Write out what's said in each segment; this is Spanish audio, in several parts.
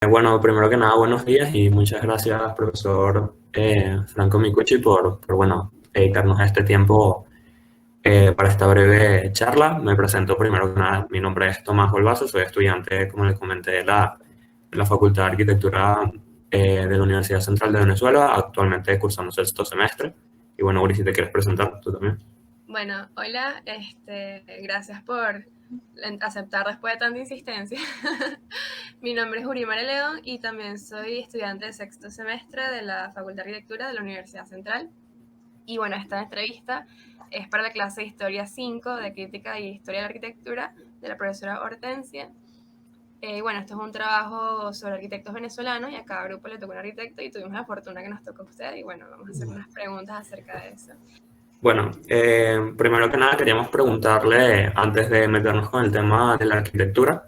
Bueno, primero que nada, buenos días y muchas gracias, profesor Franco Micucci, por dedicarnos este tiempo para esta breve charla. Me presento primero que nada, mi nombre es Tomás Golbazo, soy estudiante, como les comenté, de la Facultad de Arquitectura de la Universidad Central de Venezuela, actualmente cursando sexto semestre. Y bueno, Uri, si te quieres presentar, tú también. Bueno, hola, gracias por aceptar después de tanta insistencia. Mi nombre es Urimar León y también soy estudiante de sexto semestre de la Facultad de Arquitectura de la Universidad Central. Y bueno, esta entrevista es para la clase de Historia 5 de Crítica y Historia de la Arquitectura de la profesora Hortensia. Bueno, esto es un trabajo sobre arquitectos venezolanos y a cada grupo le tocó un arquitecto y tuvimos la fortuna que nos tocó a usted y bueno, vamos a hacer unas preguntas acerca de eso. Bueno, primero que nada queríamos preguntarle, antes de meternos con el tema de la arquitectura,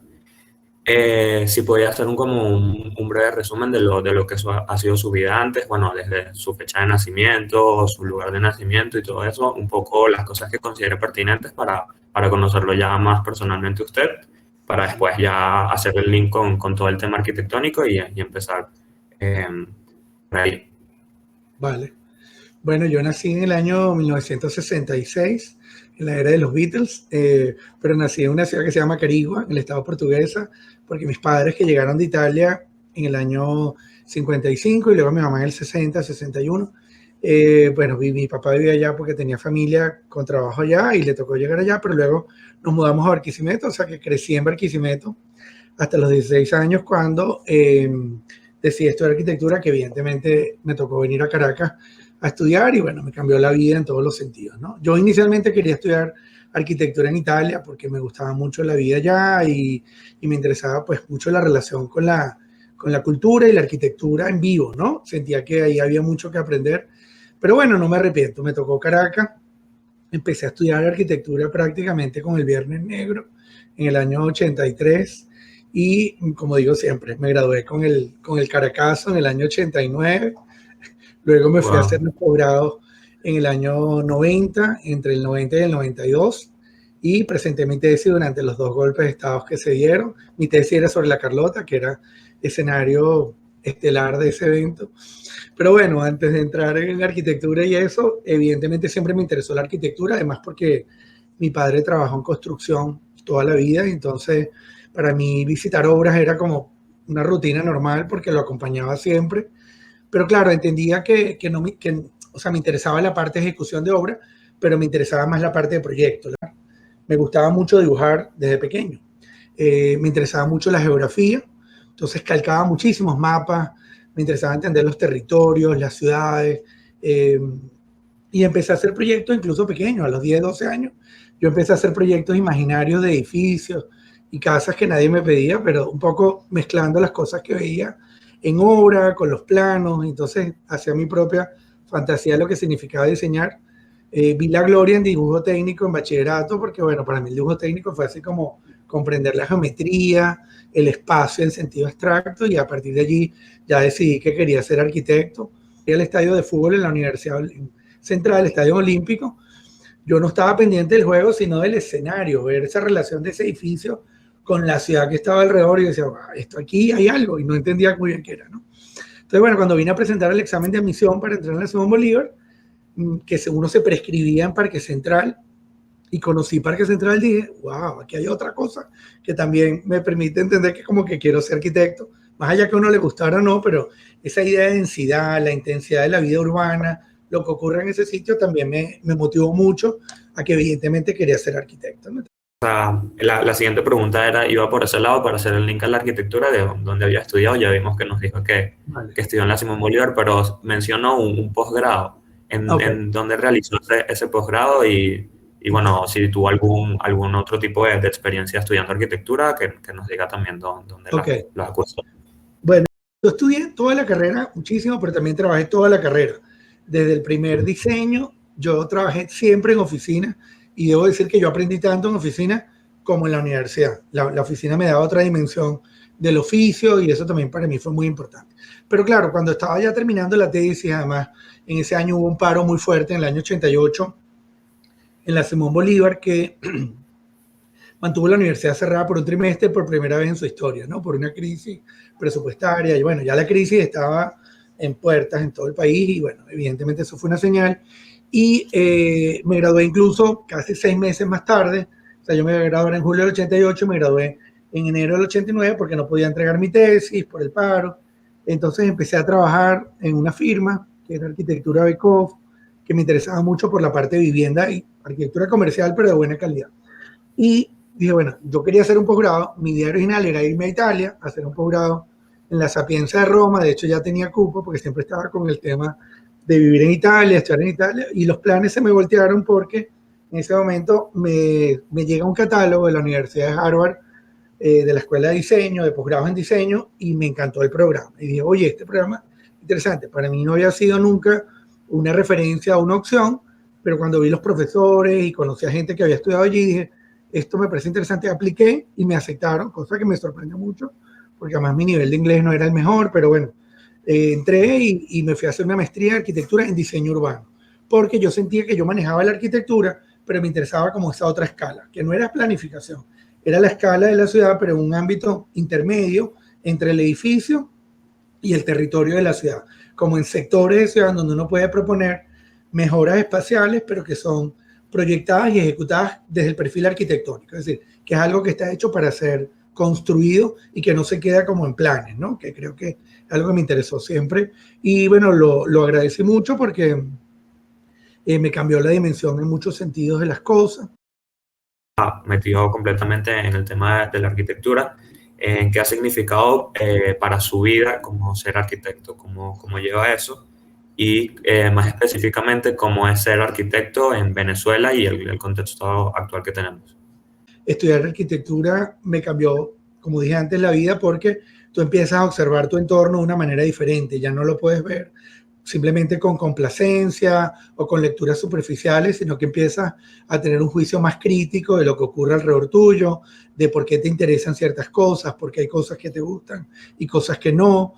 si podía hacer un breve resumen de lo que ha sido su vida antes, bueno, desde su fecha de nacimiento, su lugar de nacimiento y todo eso, un poco las cosas que considere pertinentes para conocerlo ya más personalmente usted, para después ya hacer el link con todo el tema arquitectónico y empezar eh, por ahí. Vale. Bueno, yo nací en el año 1966, en la era de los Beatles, pero nací en una ciudad que se llama Carigua, en el estado portuguesa, porque mis padres que llegaron de Italia en el año 55 y luego mi mamá en el 60, 61, bueno, mi papá vivía allá porque tenía familia con trabajo allá y le tocó llegar allá, pero luego nos mudamos a Barquisimeto, o sea que crecí en Barquisimeto hasta los 16 años cuando decidí estudiar arquitectura, que evidentemente me tocó venir a Caracas a estudiar y bueno, me cambió la vida en todos los sentidos, ¿no? Yo inicialmente quería estudiar arquitectura en Italia porque me gustaba mucho la vida allá y me interesaba pues mucho la relación con la cultura y la arquitectura en vivo, ¿no? Sentía que ahí había mucho que aprender, pero bueno, no me arrepiento, me tocó Caracas, empecé a estudiar arquitectura prácticamente con el Viernes Negro en el año 83 y como digo siempre, me gradué con el Caracazo en el año 89. Luego me fui a hacer Wow. mi posgrado en el año 90, entre el 90 y el 92, y presenté mi tesis durante los dos golpes de estado que se dieron. Mi tesis era sobre la Carlota, que era escenario estelar de ese evento. Pero bueno, antes de entrar en arquitectura y eso, evidentemente siempre me interesó la arquitectura, además porque mi padre trabajó en construcción toda la vida, y entonces para mí visitar obras era como una rutina normal porque lo acompañaba siempre. Pero claro, entendía que no o sea, me interesaba la parte de ejecución de obra, pero me interesaba más la parte de proyecto. Me gustaba mucho dibujar desde pequeño. Me interesaba mucho la geografía, entonces calcaba muchísimos mapas, me interesaba entender los territorios, las ciudades, y empecé a hacer proyectos incluso pequeños, a los 10, 12 años. Yo empecé a hacer proyectos imaginarios de edificios y casas que nadie me pedía, pero un poco mezclando las cosas que veía en obra, con los planos, entonces hacía mi propia fantasía de lo que significaba diseñar. Vi la gloria en dibujo técnico en bachillerato, porque bueno, para mí el dibujo técnico fue así como comprender la geometría, el espacio en sentido abstracto, y a partir de allí ya decidí que quería ser arquitecto. Fui al estadio de fútbol en la Universidad Central, el Estadio Olímpico. Yo no estaba pendiente del juego, sino del escenario, ver esa relación de ese edificio con la ciudad que estaba alrededor, y decía, esto aquí hay algo, y no entendía muy bien qué era, ¿no? Entonces, bueno, cuando vine a presentar el examen de admisión para entrar en la Simón Bolívar, que uno se prescribía en Parque Central, y conocí Parque Central, dije, wow, aquí hay otra cosa que también me permite entender que como que quiero ser arquitecto, más allá que a uno le gustara o no, pero esa idea de densidad, la intensidad de la vida urbana, lo que ocurre en ese sitio también me motivó mucho a que evidentemente quería ser arquitecto, ¿no? La siguiente pregunta iba por ese lado para hacer el link a la arquitectura de donde había estudiado. Ya vimos que nos dijo Vale. que estudió en la Simón Bolívar, pero mencionó un posgrado. Okay. ¿En dónde realizó ese posgrado? Y bueno, si tuvo algún otro tipo de experiencia estudiando arquitectura, que nos diga también dónde Okay. la cursó. Bueno, yo estudié toda la carrera muchísimo, pero también trabajé toda la carrera. Desde el primer diseño, yo trabajé siempre en oficina, y debo decir que yo aprendí tanto en oficina como en la universidad. La oficina me daba otra dimensión del oficio, y eso también para mí fue muy importante. Pero claro, cuando estaba ya terminando la tesis, además, en ese año hubo un paro muy fuerte, en el año 88, en la Simón Bolívar, que mantuvo la universidad cerrada por un trimestre por primera vez en su historia, ¿no? Por una crisis presupuestaria. Y bueno, ya la crisis estaba en puertas en todo el país y bueno, evidentemente eso fue una señal. Y me gradué incluso casi 6 meses más tarde. O sea, yo me gradué en julio del 88, me gradué en enero del 89 porque no podía entregar mi tesis por el paro. Entonces empecé a trabajar en una firma que era Arquitectura Beckhoff, que me interesaba mucho por la parte de vivienda y arquitectura comercial, pero de buena calidad. Y dije, bueno, yo quería hacer un posgrado, mi idea original era irme a Italia, a hacer un posgrado en la Sapienza de Roma, de hecho ya tenía cupo porque siempre estaba con el tema de vivir en Italia, estudiar en Italia, y los planes se me voltearon porque en ese momento me llega un catálogo de la Universidad de Harvard, de la Escuela de Diseño, de posgrados en diseño, y me encantó el programa. Y dije, oye, este programa interesante, para mí no había sido nunca una referencia a una opción, pero cuando vi los profesores y conocí a gente que había estudiado allí, dije, esto me parece interesante, apliqué y me aceptaron, cosa que me sorprendió mucho, porque además mi nivel de inglés no era el mejor, pero bueno, entré y me fui a hacer una maestría de arquitectura en diseño urbano, porque yo sentía que yo manejaba la arquitectura, pero me interesaba como esa otra escala, que no era planificación, era la escala de la ciudad, pero en un ámbito intermedio entre el edificio y el territorio de la ciudad, como en sectores de ciudad donde uno puede proponer mejoras espaciales, pero que son proyectadas y ejecutadas desde el perfil arquitectónico, es decir, que es algo que está hecho para ser construido y que no se queda como en planes, ¿no? Que creo que es algo que me interesó siempre. Y bueno, lo agradecí mucho porque me cambió la dimensión en muchos sentidos de las cosas. Metido completamente en el tema de la arquitectura, en qué ha significado para su vida como ser arquitecto, cómo lleva eso, y más específicamente cómo es ser arquitecto en Venezuela y el contexto actual que tenemos. Estudiar arquitectura me cambió, como dije antes, la vida porque tú empiezas a observar tu entorno de una manera diferente, ya no lo puedes ver simplemente con complacencia o con lecturas superficiales, sino que empiezas a tener un juicio más crítico de lo que ocurre alrededor tuyo, de por qué te interesan ciertas cosas, por qué hay cosas que te gustan y cosas que no,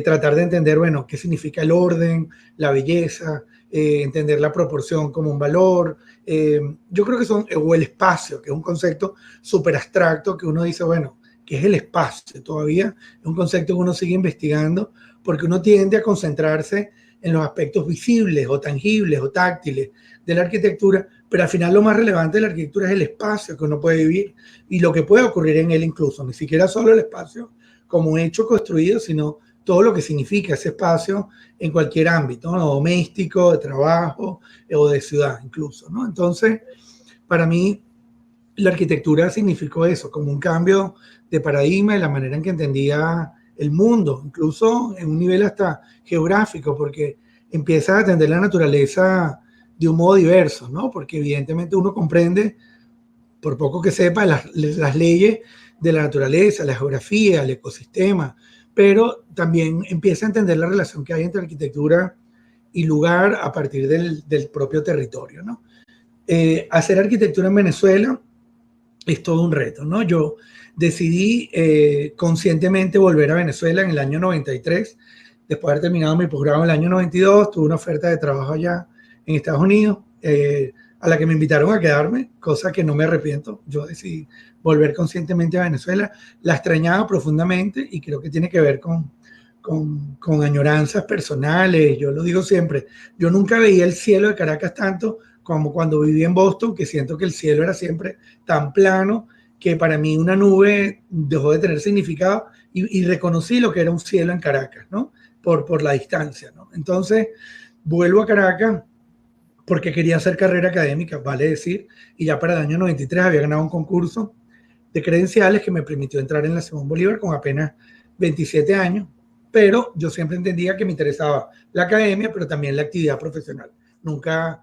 tratar de entender, bueno, qué significa el orden, la belleza, entender la proporción como un valor. Yo creo que son, o el espacio, que es un concepto súper abstracto que uno dice, bueno, ¿qué es el espacio? Todavía es un concepto que uno sigue investigando porque uno tiende a concentrarse en los aspectos visibles o tangibles o táctiles de la arquitectura, pero al final lo más relevante de la arquitectura es el espacio que uno puede vivir y lo que puede ocurrir en él incluso, ni siquiera solo el espacio como hecho construido, sino todo lo que significa ese espacio en cualquier ámbito, ¿no? Doméstico, de trabajo o de ciudad incluso, ¿no? Entonces, para mí, la arquitectura significó eso, como un cambio de paradigma de la manera en que entendía el mundo, incluso en un nivel hasta geográfico, porque empieza a atender la naturaleza de un modo diverso, ¿no? Porque evidentemente uno comprende, por poco que sepa, las leyes de la naturaleza, la geografía, el ecosistema, pero también empieza a entender la relación que hay entre arquitectura y lugar a partir del propio territorio, ¿no? Hacer arquitectura en Venezuela es todo un reto, ¿no? Yo decidí conscientemente volver a Venezuela en el año 93, después de haber terminado mi posgrado en el año 92, tuve una oferta de trabajo allá en Estados Unidos, a la que me invitaron a quedarme, cosa que no me arrepiento. Yo decidí volver conscientemente a Venezuela, la extrañaba profundamente y creo que tiene que ver con añoranzas personales. Yo lo digo siempre, yo nunca veía el cielo de Caracas tanto como cuando viví en Boston, que siento que el cielo era siempre tan plano que para mí una nube dejó de tener significado y reconocí lo que era un cielo en Caracas, ¿no? Por la distancia, ¿no? Entonces, vuelvo a Caracas porque quería hacer carrera académica, vale decir, y ya para el año 93 había ganado un concurso de credenciales que me permitió entrar en la Simón Bolívar con apenas 27 años, pero yo siempre entendía que me interesaba la academia, pero también la actividad profesional. Nunca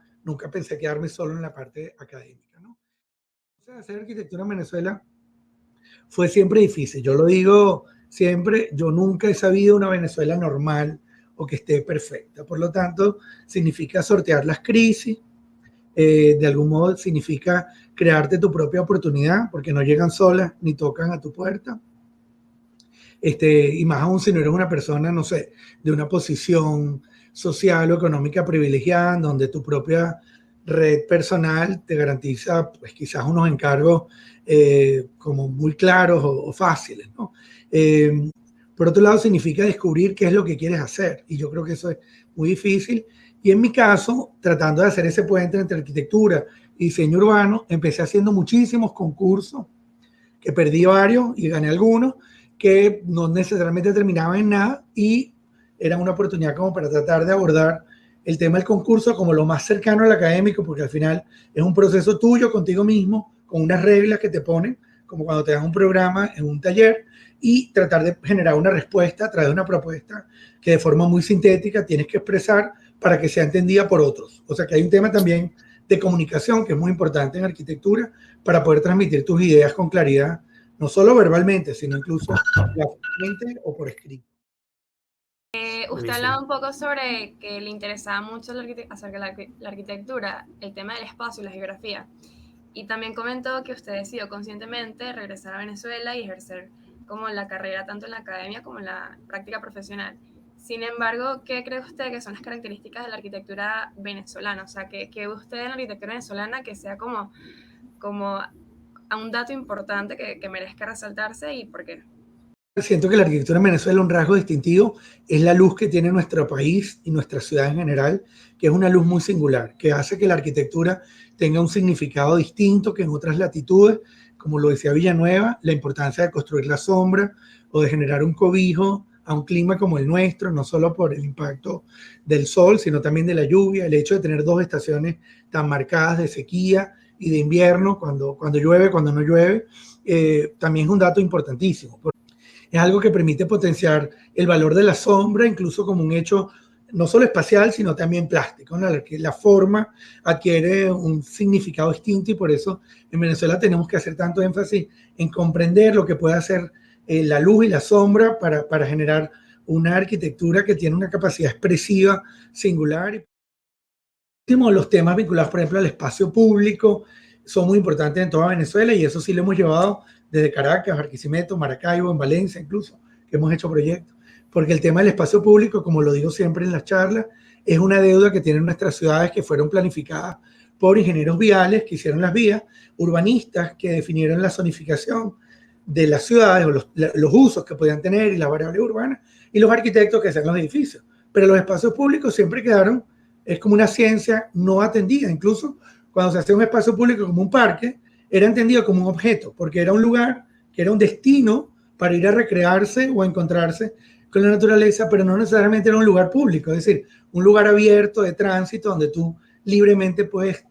pensé quedarme solo en la parte académica, ¿no? Entonces, hacer arquitectura en Venezuela fue siempre difícil. Yo lo digo siempre, yo nunca he sabido una Venezuela normal o que esté perfecta. Por lo tanto, significa sortear las crisis, de algún modo significa crearte tu propia oportunidad, porque no llegan solas ni tocan a tu puerta. Y más aún si no eres una persona, no sé, de una posición social o económica privilegiada, donde tu propia red personal te garantiza pues quizás unos encargos como muy claros o fáciles, ¿no? Por otro lado, significa descubrir qué es lo que quieres hacer, y yo creo que eso es muy difícil. Y en mi caso, tratando de hacer ese puente entre arquitectura y diseño urbano, empecé haciendo muchísimos concursos, que perdí varios y gané algunos, que no necesariamente terminaban en nada, y era una oportunidad como para tratar de abordar el tema del concurso como lo más cercano al académico, porque al final es un proceso tuyo contigo mismo, con unas reglas que te ponen, como cuando te dan un programa en un taller, y tratar de generar una respuesta a través de una propuesta que de forma muy sintética tienes que expresar para que sea entendida por otros. O sea que hay un tema también de comunicación que es muy importante en arquitectura para poder transmitir tus ideas con claridad, no solo verbalmente, sino incluso gráficamente o por escrito. Usted hablaba un poco sobre que le interesaba mucho acerca de la arquitectura, el tema del espacio y la geografía. Y también comentó que usted decidió conscientemente regresar a Venezuela y ejercer como la carrera tanto en la academia como en la práctica profesional. Sin embargo, ¿qué cree usted que son las características de la arquitectura venezolana? O sea, ¿qué ve usted en la arquitectura venezolana que sea como a un dato importante que merezca resaltarse y por qué? Siento que la arquitectura en Venezuela, un rasgo distintivo, es la luz que tiene nuestro país y nuestra ciudad en general, que es una luz muy singular, que hace que la arquitectura tenga un significado distinto que en otras latitudes, como lo decía Villanueva, la importancia de construir la sombra o de generar un cobijo a un clima como el nuestro, no solo por el impacto del sol, sino también de la lluvia, el hecho de tener dos estaciones tan marcadas de sequía y de invierno, cuando llueve, cuando no llueve, también es un dato importantísimo. Es algo que permite potenciar el valor de la sombra, incluso como un hecho no solo espacial, sino también plástico, ¿no? La forma adquiere un significado distinto, y por eso en Venezuela tenemos que hacer tanto énfasis en comprender lo que puede hacer la luz y la sombra para generar una arquitectura que tiene una capacidad expresiva singular. Los temas vinculados, por ejemplo, al espacio público son muy importantes en toda Venezuela, y eso sí lo hemos llevado desde Caracas, Barquisimeto, Maracaibo, en Valencia incluso, que hemos hecho proyectos. Porque el tema del espacio público, como lo digo siempre en las charlas, es una deuda que tienen nuestras ciudades, que fueron planificadas por ingenieros viales que hicieron las vías, urbanistas que definieron la zonificación de las ciudades o los usos que podían tener y las variables urbanas, y los arquitectos que hacían los edificios. Pero los espacios públicos siempre quedaron, es como una ciencia no atendida. Incluso cuando se hacía un espacio público como un parque, era entendido como un objeto, porque era un lugar que era un destino para ir a recrearse o a encontrarse con la naturaleza, pero no necesariamente era un lugar público, es decir, un lugar abierto de tránsito donde tú libremente puedes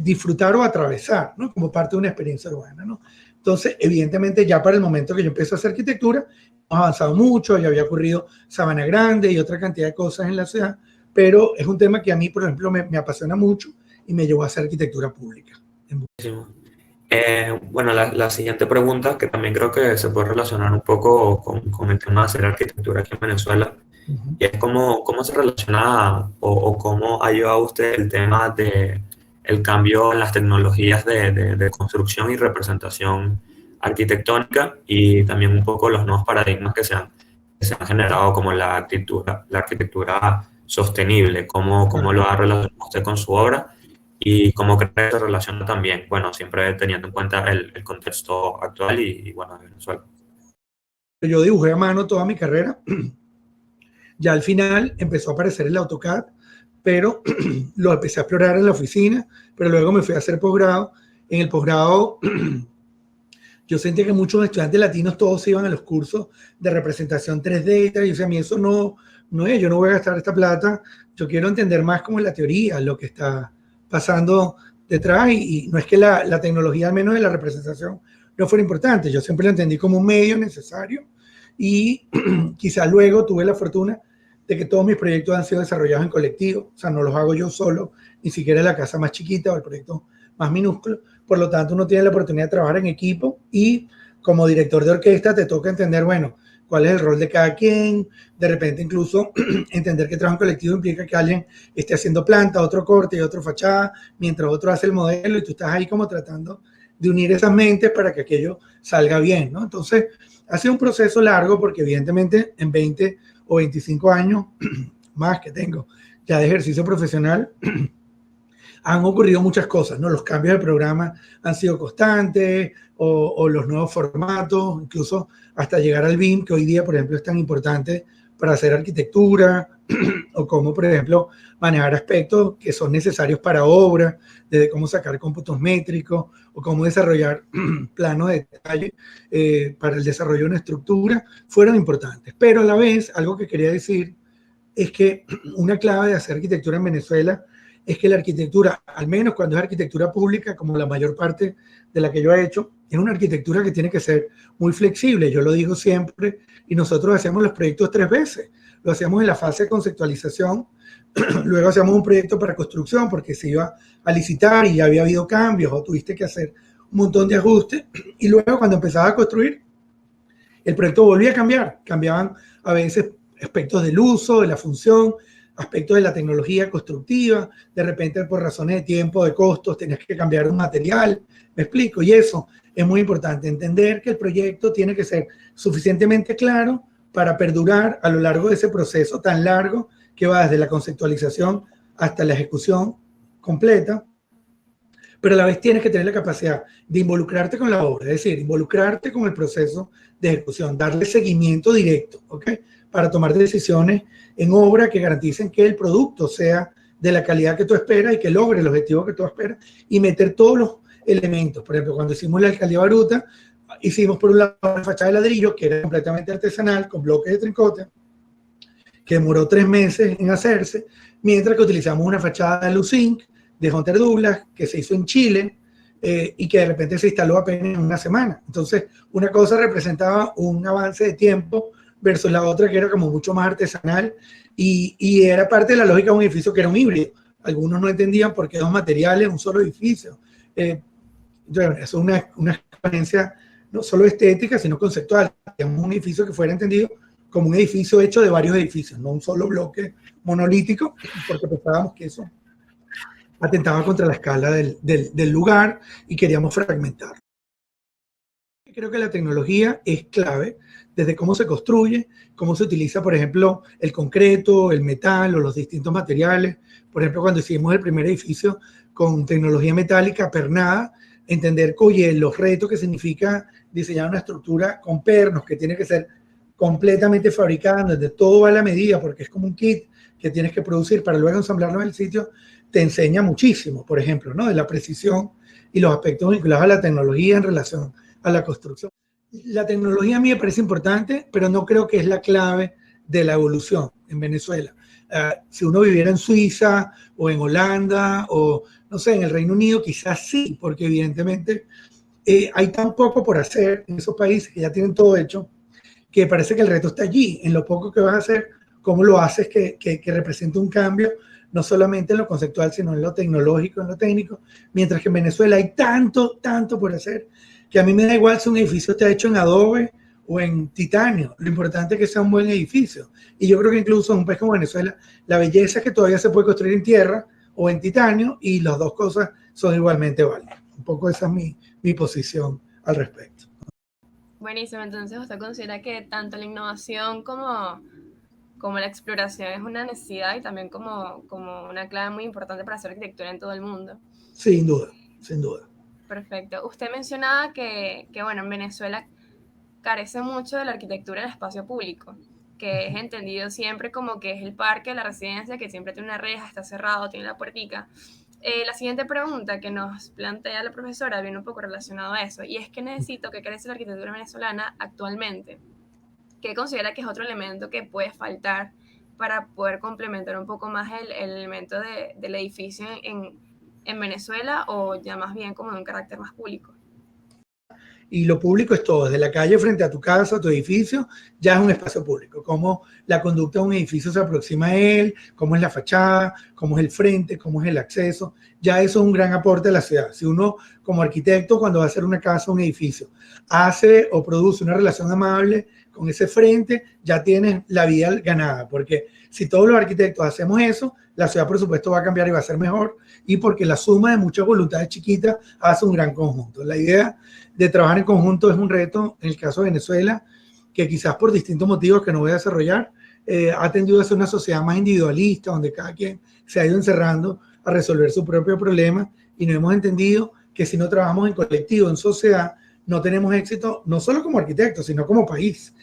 disfrutar o atravesar, ¿no? Como parte de una experiencia urbana, ¿no? Entonces, evidentemente, ya para el momento que yo empecé a hacer arquitectura, hemos avanzado mucho, ya había ocurrido Sabana Grande y otra cantidad de cosas en la ciudad, pero es un tema que a mí, por ejemplo, me apasiona mucho y me llevó a hacer arquitectura pública. Bueno, la siguiente pregunta, que también creo que se puede relacionar un poco con el tema de hacer arquitectura aquí en Venezuela, y es cómo se relaciona o cómo ha llevado usted el tema de el cambio en las tecnologías de construcción y representación arquitectónica, y también un poco los nuevos paradigmas que se han generado, como la arquitectura sostenible, cómo lo ha relacionado usted con su obra. Y cómo cree que se relaciona también, bueno, siempre teniendo en cuenta el contexto actual y bueno, de Venezuela. Yo dibujé a mano toda mi carrera. Ya al final empezó a aparecer el AutoCAD, pero lo empecé a explorar en la oficina, pero luego me fui a hacer posgrado. En el posgrado yo sentí que muchos estudiantes latinos todos iban a los cursos de representación 3D y tal, y yo decía, a mí eso no es, yo no voy a gastar esta plata, yo quiero entender más como la teoría, lo que está pasando detrás, y no es que la tecnología, al menos de la representación, no fuera importante. Yo siempre la entendí como un medio necesario, y quizás luego tuve la fortuna de que todos mis proyectos han sido desarrollados en colectivo, o sea, no los hago yo solo, ni siquiera en la casa más chiquita o el proyecto más minúsculo. Por lo tanto, uno tiene la oportunidad de trabajar en equipo, y como director de orquesta te toca entender, bueno, cuál es el rol de cada quien. De repente incluso entender que trabajo en colectivo implica que alguien esté haciendo planta, otro corte y otro fachada, mientras otro hace el modelo, y tú estás ahí como tratando de unir esas mentes para que aquello salga bien, ¿no? Entonces, ha sido un proceso largo, porque evidentemente en 20 o 25 años más que tengo ya de ejercicio profesional, han ocurrido muchas cosas, ¿no? Los cambios de programa han sido constantes, o los nuevos formatos, incluso hasta llegar al BIM, que hoy día, por ejemplo, es tan importante para hacer arquitectura, o cómo, por ejemplo, manejar aspectos que son necesarios para obras, desde cómo sacar cómputos métricos, o cómo desarrollar planos de detalle para el desarrollo de una estructura, fueron importantes. Pero a la vez, algo que quería decir es que una clave de hacer arquitectura en Venezuela es que la arquitectura, al menos cuando es arquitectura pública, como la mayor parte de la que yo he hecho, es una arquitectura que tiene que ser muy flexible. Yo lo digo siempre, y nosotros hacemos los proyectos 3 veces. Lo hacíamos en la fase de conceptualización, luego hacíamos un proyecto para construcción porque se iba a licitar y ya había habido cambios o tuviste que hacer un montón de ajustes, y luego cuando empezaba a construir, el proyecto volvía a cambiar. Cambiaban a veces aspectos del uso, de la función, aspectos de la tecnología constructiva, de repente por razones de tiempo, de costos, tenías que cambiar un material, me explico, y eso es muy importante, entender que el proyecto tiene que ser suficientemente claro para perdurar a lo largo de ese proceso tan largo que va desde la conceptualización hasta la ejecución completa, pero a la vez tienes que tener la capacidad de involucrarte con la obra, es decir, involucrarte con el proceso de ejecución, darle seguimiento directo, ¿ok? Para tomar decisiones en obra que garanticen que el producto sea de la calidad que tú esperas y que logre el objetivo que tú esperas, y meter todos los elementos. Por ejemplo, cuando hicimos la alcaldía Baruta, hicimos por un lado una fachada de ladrillo que era completamente artesanal, con bloques de trincote, que demoró 3 meses en hacerse, mientras que utilizamos una fachada de Lucink, de Hunter Douglas, que se hizo en Chile, y que de repente se instaló apenas en una semana. Entonces, una cosa representaba un avance de tiempo versus la otra que era como mucho más artesanal, y era parte de la lógica de un edificio que era un híbrido. Algunos no entendían por qué 2 materiales, un solo edificio. Eso es una experiencia no solo estética, sino conceptual. Teníamos un edificio que fuera entendido como un edificio hecho de varios edificios, no un solo bloque monolítico, porque pensábamos que eso atentaba contra la escala del lugar y queríamos fragmentar. Creo que la tecnología es clave, desde cómo se construye, cómo se utiliza, por ejemplo, el concreto, el metal o los distintos materiales. Por ejemplo, cuando hicimos el primer edificio con tecnología metálica pernada, entender, oye, los retos que significa diseñar una estructura con pernos, que tiene que ser completamente fabricada, donde todo va a la medida, porque es como un kit que tienes que producir para luego ensamblarlo en el sitio, te enseña muchísimo, por ejemplo, ¿no? De la precisión y los aspectos vinculados a la tecnología en relación a la construcción. La tecnología a mí me parece importante, pero no creo que es la clave de la evolución en Venezuela. Si uno viviera en Suiza o en Holanda o, no sé, en el Reino Unido, quizás sí, porque evidentemente hay tan poco por hacer en esos países que ya tienen todo hecho, que parece que el reto está allí, en lo poco que vas a hacer, cómo lo haces que represente un cambio, no solamente en lo conceptual, sino en lo tecnológico, en lo técnico, mientras que en Venezuela hay tanto por hacer, que a mí me da igual si un edificio está hecho en adobe o en titanio, lo importante es que sea un buen edificio. Y yo creo que incluso en un país como Venezuela, la belleza es que todavía se puede construir en tierra o en titanio, y las dos cosas son igualmente válidas. Un poco esa es mi posición al respecto. Buenísimo, entonces usted considera que tanto la innovación como la exploración es una necesidad y también como una clave muy importante para hacer arquitectura en todo el mundo. Sin duda, sin duda. Perfecto. Usted mencionaba que bueno, en Venezuela carece mucho de la arquitectura del espacio público, que es entendido siempre como que es el parque, la residencia, que siempre tiene una reja, está cerrado, tiene la puertica. La siguiente pregunta que nos plantea la profesora viene un poco relacionado a eso, y es que necesito que crece la arquitectura venezolana actualmente. ¿Qué considera que es otro elemento que puede faltar para poder complementar un poco más el elemento del edificio en Venezuela, o ya más bien como de un carácter más público? Y lo público es todo, desde la calle frente a tu casa, tu edificio, ya es un espacio público. Cómo la conducta de un edificio se aproxima a él, cómo es la fachada, cómo es el frente, cómo es el acceso, ya eso es un gran aporte a la ciudad. Si uno como arquitecto, cuando va a hacer una casa o un edificio, hace o produce una relación amable con ese frente, ya tienes la vida ganada, porque si todos los arquitectos hacemos eso, la ciudad por supuesto va a cambiar y va a ser mejor, y porque la suma de muchas voluntades chiquitas hace un gran conjunto. La idea de trabajar en conjunto es un reto, en el caso de Venezuela, que quizás por distintos motivos que no voy a desarrollar, ha tendido a ser una sociedad más individualista, donde cada quien se ha ido encerrando a resolver su propio problema y no hemos entendido que si no trabajamos en colectivo, en sociedad, no tenemos éxito, no solo como arquitectos, sino como país,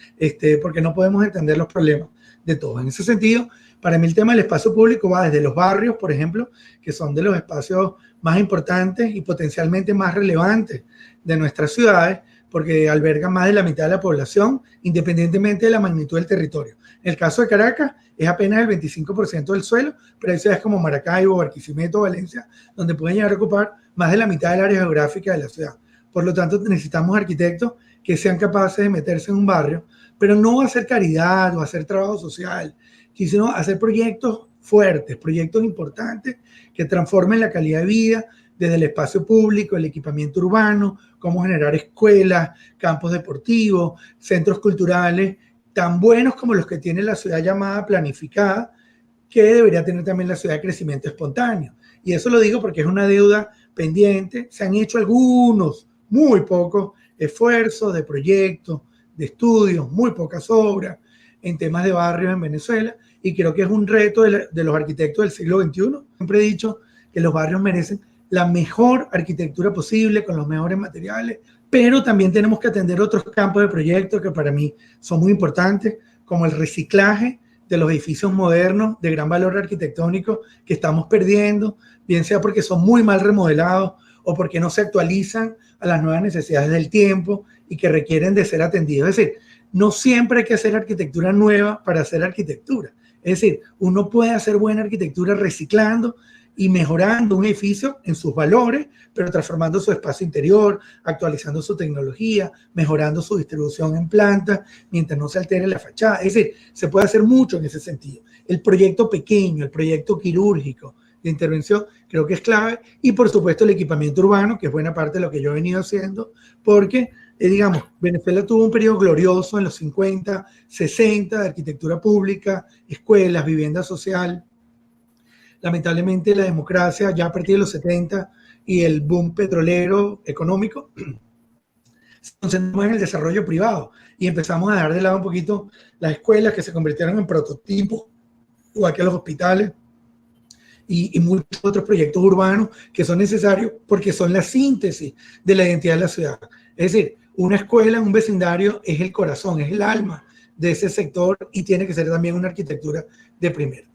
porque no podemos entender los problemas de todos. En ese sentido, para mí el tema del espacio público va desde los barrios, por ejemplo, que son de los espacios más importantes y potencialmente más relevantes de nuestras ciudades, porque albergan más de la mitad de la población, independientemente de la magnitud del territorio. En el caso de Caracas, es apenas el 25% del suelo, pero hay ciudades como Maracaibo, Barquisimeto, Valencia, donde pueden llegar a ocupar más de la mitad del área geográfica de la ciudad. Por lo tanto, necesitamos arquitectos que sean capaces de meterse en un barrio, pero no hacer caridad o hacer trabajo social, sino hacer proyectos fuertes, proyectos importantes que transformen la calidad de vida desde el espacio público, el equipamiento urbano, cómo generar escuelas, campos deportivos, centros culturales, tan buenos como los que tiene la ciudad llamada planificada, que debería tener también la ciudad de crecimiento espontáneo. Y eso lo digo porque es una deuda pendiente. Se han hecho algunos, muy pocos esfuerzos de proyectos, de estudios, muy pocas obras en temas de barrios en Venezuela, y creo que es un reto de los arquitectos del siglo XXI. Siempre he dicho que los barrios merecen la mejor arquitectura posible, con los mejores materiales, pero también tenemos que atender otros campos de proyectos que para mí son muy importantes, como el reciclaje de los edificios modernos de gran valor arquitectónico que estamos perdiendo, bien sea porque son muy mal remodelados o porque no se actualizan a las nuevas necesidades del tiempo y que requieren de ser atendidos. Es decir, no siempre hay que hacer arquitectura nueva para hacer arquitectura. Es decir, uno puede hacer buena arquitectura reciclando y mejorando un edificio en sus valores, pero transformando su espacio interior, actualizando su tecnología, mejorando su distribución en planta, mientras no se altere la fachada. Es decir, se puede hacer mucho en ese sentido. El proyecto pequeño, el proyecto quirúrgico de intervención, creo que es clave. Y por supuesto el equipamiento urbano, que es buena parte de lo que yo he venido haciendo, porque, digamos, Venezuela tuvo un periodo glorioso en los 50, 60 de arquitectura pública, escuelas, vivienda social. Lamentablemente la democracia ya a partir de los 70 y el boom petrolero económico se concentró en el desarrollo privado y empezamos a dejar de lado un poquito las escuelas que se convirtieron en prototipos, igual que los hospitales y muchos otros proyectos urbanos que son necesarios porque son la síntesis de la identidad de la ciudad. Es decir, una escuela, un vecindario es el corazón, es el alma de ese sector y tiene que ser también una arquitectura de primera.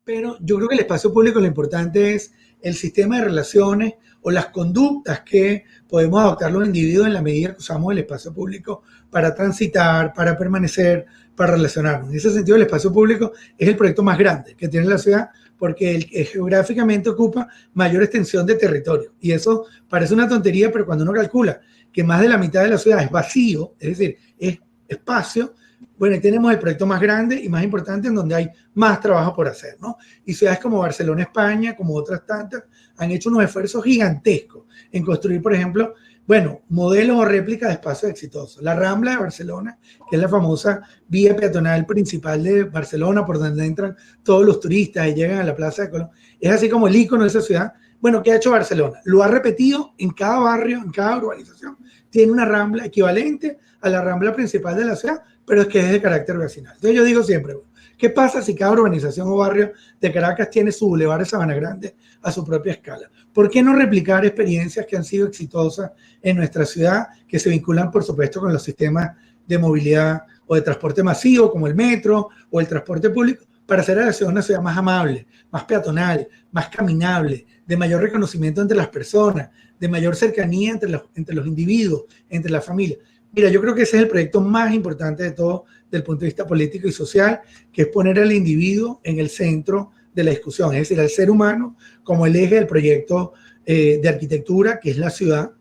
Pero yo creo que el espacio público lo importante es el sistema de relaciones o las conductas que podemos adoptar los individuos en la medida que usamos el espacio público para transitar, para permanecer, para relacionarnos. En ese sentido, el espacio público es el proyecto más grande que tiene la ciudad porque geográficamente ocupa mayor extensión de territorio. Y eso parece una tontería, pero cuando uno calcula que más de la mitad de la ciudad es vacío, es decir, es espacio, bueno, y tenemos el proyecto más grande y más importante en donde hay más trabajo por hacer, ¿no? Y ciudades como Barcelona, España, como otras tantas, han hecho unos esfuerzos gigantescos en construir, por ejemplo, bueno, modelos o réplicas de espacios exitosos. La Rambla de Barcelona, que es la famosa vía peatonal principal de Barcelona, por donde entran todos los turistas y llegan a la Plaza de Colón, es así como el ícono de esa ciudad. Bueno, ¿qué ha hecho Barcelona? Lo ha repetido en cada barrio, en cada urbanización. Tiene una Rambla equivalente a la Rambla principal de la ciudad, pero es que es de carácter vecinal. Entonces yo digo siempre, ¿qué pasa si cada urbanización o barrio de Caracas tiene su bulevar de Sabana Grande a su propia escala? ¿Por qué no replicar experiencias que han sido exitosas en nuestra ciudad, que se vinculan, por supuesto, con los sistemas de movilidad o de transporte masivo, como el metro o el transporte público, para hacer a la ciudad una ciudad más amable, más peatonal, más caminable, de mayor reconocimiento entre las personas, de mayor cercanía entre los individuos, entre las familias? Mira, yo creo que ese es el proyecto más importante de todo desde el punto de vista político y social, que es poner al individuo en el centro de la discusión, es decir, al ser humano como el eje del proyecto de arquitectura, que es la ciudad.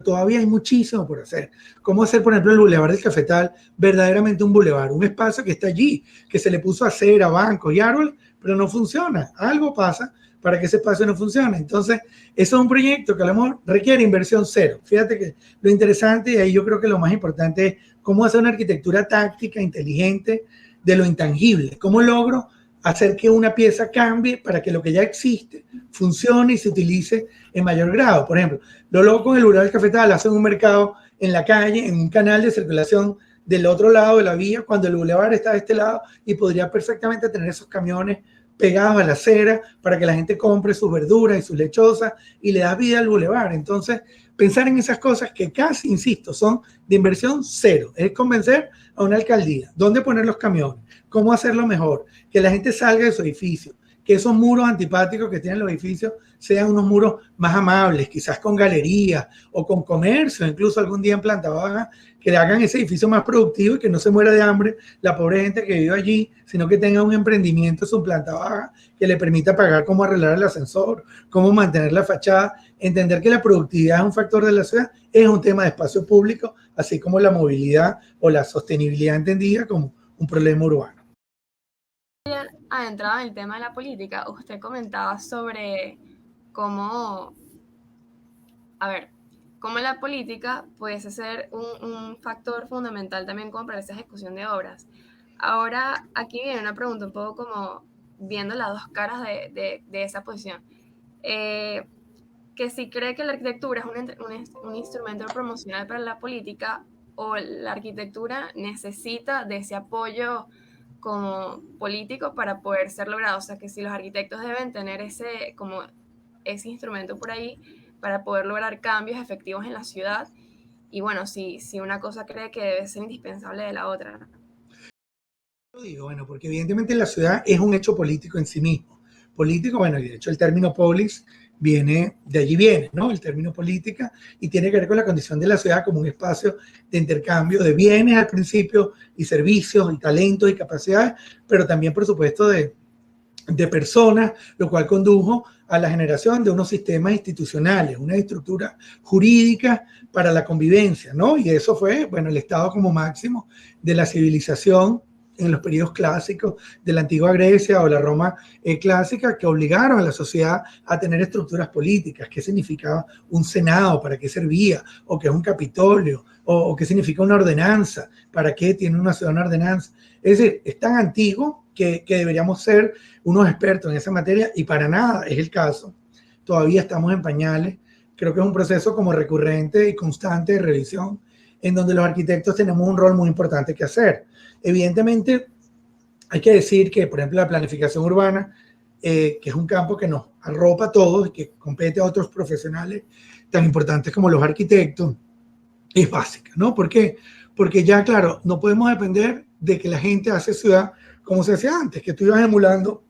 Todavía hay muchísimo por hacer. ¿Cómo hacer, por ejemplo, el Boulevard del Cafetal verdaderamente un boulevard? Un espacio que está allí, que se le puso acera, bancos y árboles, pero no funciona. Algo pasa para que ese espacio no funcione. Entonces, eso es un proyecto que a lo mejor requiere inversión cero. Fíjate que lo interesante, y ahí yo creo que lo más importante es cómo hacer una arquitectura táctica, inteligente, de lo intangible. ¿Cómo logro hacer que una pieza cambie para que lo que ya existe funcione y se utilice en mayor grado? Por ejemplo, lo loco con el Boulevard del Cafetal, hacen un mercado en la calle, en un canal de circulación del otro lado de la vía, cuando el boulevard está de este lado y podría perfectamente tener esos camiones pegados a la acera para que la gente compre sus verduras y sus lechosas y le das vida al bulevar. Entonces, pensar en esas cosas que casi, insisto, son de inversión cero. Es convencer a una alcaldía dónde poner los camiones, cómo hacerlo mejor, que la gente salga de su edificio, que esos muros antipáticos que tienen los edificios sean unos muros más amables, quizás con galerías o con comercio, incluso algún día en planta baja, que le hagan ese edificio más productivo y que no se muera de hambre la pobre gente que vive allí, sino que tenga un emprendimiento en su planta baja que le permita pagar cómo arreglar el ascensor, cómo mantener la fachada. Entender que la productividad es un factor de la ciudad es un tema de espacio público, así como la movilidad o la sostenibilidad entendida como un problema urbano. Adentrado en el tema de la política, usted comentaba sobre cómo, cómo la política puede ser un factor fundamental también para esa ejecución de obras. Ahora, aquí viene una pregunta un poco como viendo las dos caras de esa posición. Que si cree que la arquitectura es un instrumento promocional para la política, o la arquitectura necesita de ese apoyo como político para poder ser logrado. O sea, que si los arquitectos deben tener ese instrumento por ahí para poder lograr cambios efectivos en la ciudad. Y bueno, si una cosa cree que debe ser indispensable de la otra. Lo digo, bueno, porque evidentemente la ciudad es un hecho político en sí mismo. Político, bueno, y de hecho el término polis de allí viene, ¿no? El término política, y tiene que ver con la condición de la ciudad como un espacio de intercambio de bienes al principio y servicios y talentos y capacidades, pero también, por supuesto, de personas, lo cual condujo a la generación de unos sistemas institucionales, una estructura jurídica para la convivencia, ¿no? Y eso fue, bueno, el Estado como máximo de la civilización en los periodos clásicos de la antigua Grecia o la Roma clásica, que obligaron a la sociedad a tener estructuras políticas. ¿Qué significaba un senado? ¿Para qué servía? ¿O qué es un capitolio? ¿O qué significa una ordenanza? ¿Para qué tiene una ciudad una ordenanza? Es decir, es tan antiguo que deberíamos ser unos expertos en esa materia, y para nada es el caso. Todavía estamos en pañales. Creo que es un proceso como recurrente y constante de revisión, en donde los arquitectos tenemos un rol muy importante que hacer. Evidentemente, hay que decir que, por ejemplo, la planificación urbana, que es un campo que nos arropa a todos y que compete a otros profesionales tan importantes como los arquitectos, es básica, ¿no? ¿Por qué? Porque ya, claro, no podemos depender de que la gente hace ciudad como se hacía antes, que tú ibas emulando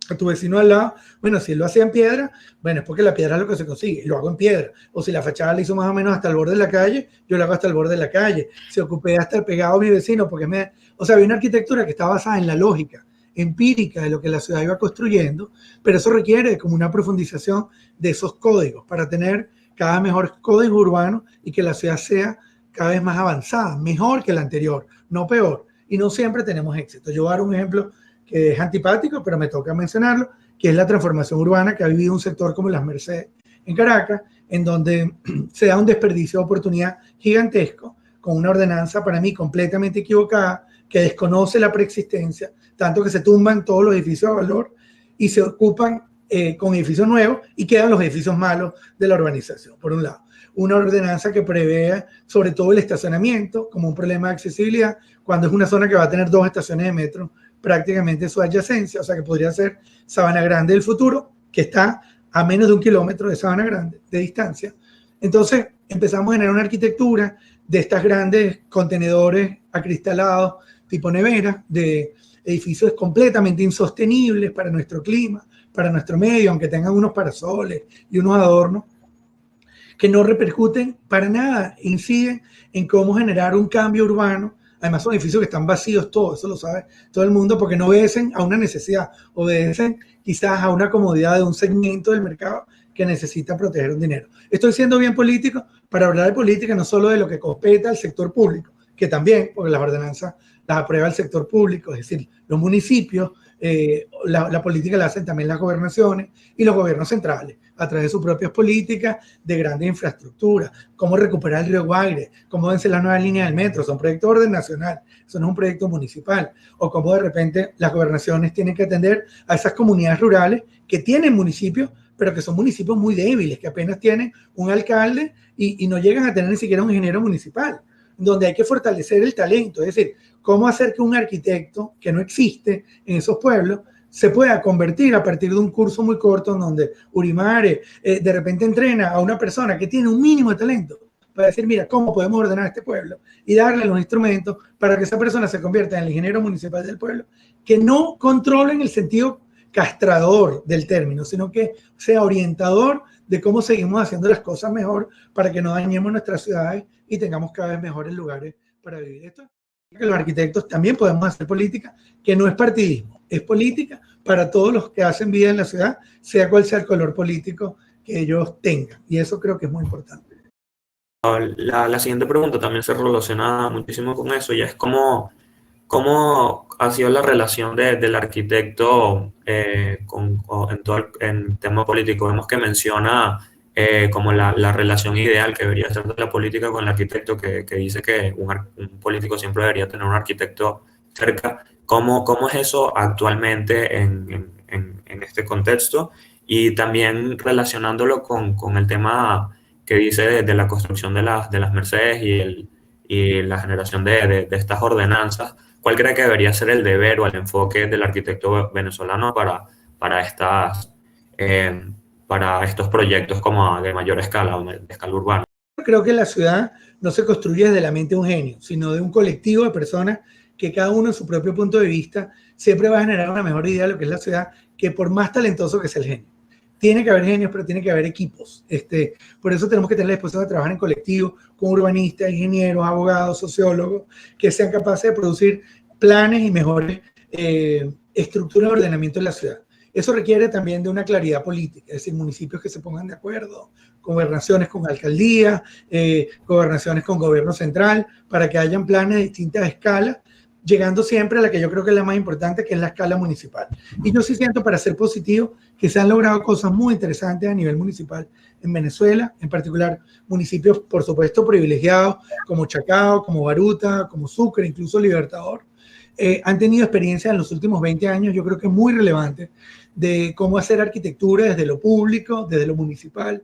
a tu vecino al lado. Bueno, si él lo hacía en piedra, bueno, es porque la piedra es lo que se consigue, lo hago en piedra. O si la fachada la hizo más o menos hasta el borde de la calle, yo la hago hasta el borde de la calle. Si ocupé hasta el pegado a mi vecino, porque o sea, había una arquitectura que está basada en la lógica empírica de lo que la ciudad iba construyendo, pero eso requiere como una profundización de esos códigos para tener cada vez mejor código urbano y que la ciudad sea cada vez más avanzada, mejor que la anterior, no peor. Y no siempre tenemos éxito. Yo voy a dar un ejemplo que es antipático, pero me toca mencionarlo, que es la transformación urbana que ha vivido un sector como Las Mercedes en Caracas, en donde se da un desperdicio de oportunidad gigantesco, con una ordenanza para mí completamente equivocada, que desconoce la preexistencia, tanto que se tumban todos los edificios a valor y se ocupan con edificios nuevos y quedan los edificios malos de la urbanización, por un lado. Una ordenanza que prevé sobre todo el estacionamiento como un problema de accesibilidad, cuando es una zona que va a tener 2 estaciones de metro prácticamente su adyacencia, o sea que podría ser Sabana Grande del futuro, que está a menos de 1 kilómetro de Sabana Grande de distancia. Entonces empezamos a generar una arquitectura de estas grandes contenedores acristalados tipo nevera, de edificios completamente insostenibles para nuestro clima, para nuestro medio, aunque tengan unos parasoles y unos adornos, que no repercuten para nada, inciden en cómo generar un cambio urbano. Además son edificios que están vacíos, todo eso lo sabe todo el mundo, porque no obedecen a una necesidad, obedecen quizás a una comodidad de un segmento del mercado que necesita proteger un dinero. Estoy siendo bien político para hablar de política, no solo de lo que compete al sector público, que también, porque las ordenanzas las aprueba el sector público, es decir, los municipios, la política la hacen también las gobernaciones y los gobiernos centrales, a través de sus propias políticas de grandes infraestructuras, cómo recuperar el río Guaire, cómo vencer la nueva línea del metro, son proyectos de orden nacional, eso no es un proyecto municipal, o cómo de repente las gobernaciones tienen que atender a esas comunidades rurales que tienen municipios, pero que son municipios muy débiles, que apenas tienen un alcalde y no llegan a tener ni siquiera un ingeniero municipal, donde hay que fortalecer el talento, es decir, cómo hacer que un arquitecto que no existe en esos pueblos se pueda convertir a partir de un curso muy corto en donde Urimare de repente entrena a una persona que tiene un mínimo de talento para decir, mira, ¿cómo podemos ordenar este pueblo? Y darle los instrumentos para que esa persona se convierta en el ingeniero municipal del pueblo, que no controle en el sentido castrador del término, sino que sea orientador de cómo seguimos haciendo las cosas mejor para que no dañemos nuestras ciudades y tengamos cada vez mejores lugares para vivir. Esto que los arquitectos también podemos hacer política, que no es partidismo, es política para todos los que hacen vida en la ciudad, sea cual sea el color político que ellos tengan. Y eso creo que es muy importante. La siguiente pregunta también se relaciona muchísimo con eso, y es cómo ha sido la relación del arquitecto en todo el tema político. Vemos que menciona como la relación ideal que debería ser de la política con el arquitecto, que dice que un político siempre debería tener un arquitecto cerca. ¿Cómo es eso actualmente en este contexto? Y también relacionándolo con el tema que dice de la construcción de las Mercedes y la generación de estas ordenanzas. ¿Cuál cree que debería ser el deber o el enfoque del arquitecto venezolano estas, eh, para estos proyectos como de mayor escala o de escala urbana? Creo que la ciudad no se construye desde la mente de un genio, sino de un colectivo de personas que cada uno en su propio punto de vista siempre va a generar una mejor idea de lo que es la ciudad, que por más talentoso que sea el genio. Tiene que haber genios, pero tiene que haber equipos. Por eso tenemos que tener la disposición de trabajar en colectivo con urbanistas, ingenieros, abogados, sociólogos, que sean capaces de producir planes y mejores estructuras de ordenamiento de la ciudad. Eso requiere también de una claridad política, es decir, municipios que se pongan de acuerdo, gobernaciones con alcaldías, gobernaciones con gobierno central, para que hayan planes de distintas escalas, llegando siempre a la que yo creo que es la más importante, que es la escala municipal. Y yo sí siento, para ser positivo, que se han logrado cosas muy interesantes a nivel municipal en Venezuela, en particular municipios, por supuesto, privilegiados, como Chacao, como Baruta, como Sucre, incluso Libertador, han tenido experiencia en los últimos 20 años, yo creo que muy relevante, de cómo hacer arquitectura desde lo público, desde lo municipal,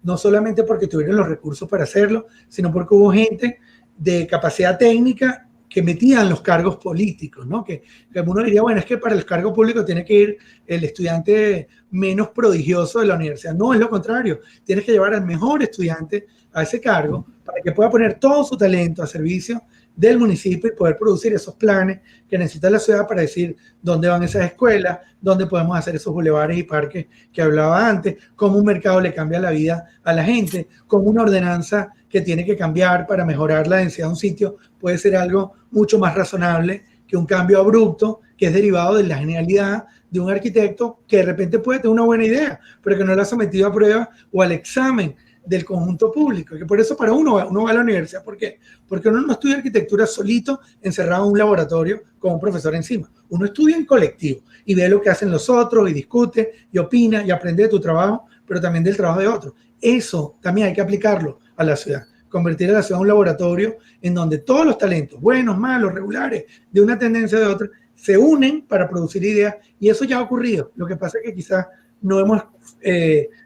no solamente porque tuvieron los recursos para hacerlo, sino porque hubo gente de capacidad técnica que metían los cargos políticos, ¿no? Que uno diría, bueno, es que para el cargo público tiene que ir el estudiante menos prodigioso de la universidad. No, es lo contrario. Tienes que llevar al mejor estudiante a ese cargo para que pueda poner todo su talento a servicio del municipio y poder producir esos planes que necesita la ciudad para decir dónde van esas escuelas, dónde podemos hacer esos bulevares y parques que hablaba antes, cómo un mercado le cambia la vida a la gente, cómo una ordenanza que tiene que cambiar para mejorar la densidad de un sitio puede ser algo mucho más razonable que un cambio abrupto que es derivado de la genialidad de un arquitecto que de repente puede tener una buena idea, pero que no la ha sometido a prueba o al examen del conjunto público, que por eso para uno va a la universidad. ¿Por qué? Porque uno no estudia arquitectura solito, encerrado en un laboratorio con un profesor encima. Uno estudia en colectivo y ve lo que hacen los otros y discute y opina y aprende de tu trabajo, pero también del trabajo de otros. Eso también hay que aplicarlo a la ciudad, convertir a la ciudad en un laboratorio en donde todos los talentos, buenos, malos, regulares, de una tendencia o de otra, se unen para producir ideas, y eso ya ha ocurrido. Lo que pasa es que quizás no hemos,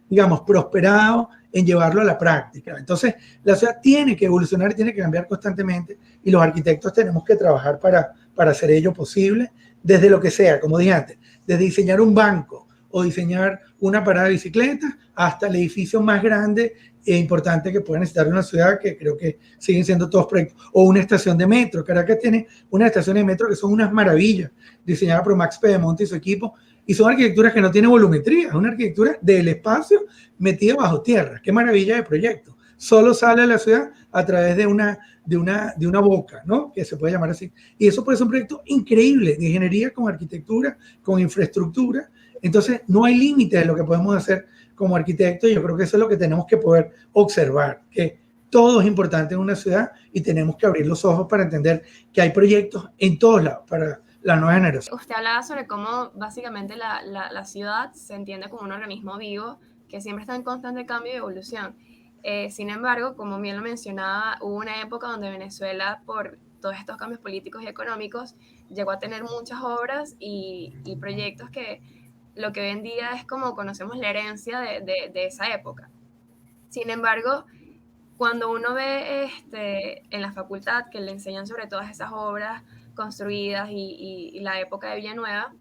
digamos, prosperado en llevarlo a la práctica. Entonces, la ciudad tiene que evolucionar y tiene que cambiar constantemente, y los arquitectos tenemos que trabajar para hacer ello posible, desde lo que sea, como dije antes, desde diseñar un banco o diseñar una parada de bicicletas hasta el edificio más grande e importante que pueda necesitar una ciudad, que creo que siguen siendo todos proyectos, o una estación de metro. Caracas tiene unas estaciones de metro que son unas maravillas, diseñadas por Max Pedemonte y su equipo, y son arquitecturas que no tienen volumetría, es una arquitectura del espacio metida bajo tierra. Qué maravilla de proyecto. Solo sale a la ciudad a través de una boca, ¿no? Que se puede llamar así. Y eso puede ser un proyecto increíble de ingeniería con arquitectura, con infraestructura. Entonces, no hay límite de lo que podemos hacer como arquitectos, y yo creo que eso es lo que tenemos que poder observar, que todo es importante en una ciudad y tenemos que abrir los ojos para entender que hay proyectos en todos lados para la nueva generación. Usted hablaba sobre cómo básicamente la ciudad se entiende como un organismo vivo que siempre está en constante cambio y evolución. Sin embargo, como bien lo mencionaba, hubo una época donde Venezuela, por todos estos cambios políticos y económicos, llegó a tener muchas obras y proyectos que lo que hoy en día es como conocemos la herencia de esa época. Sin embargo, cuando uno ve en la facultad que le enseñan sobre todas esas obras construidas y la época de Villanueva,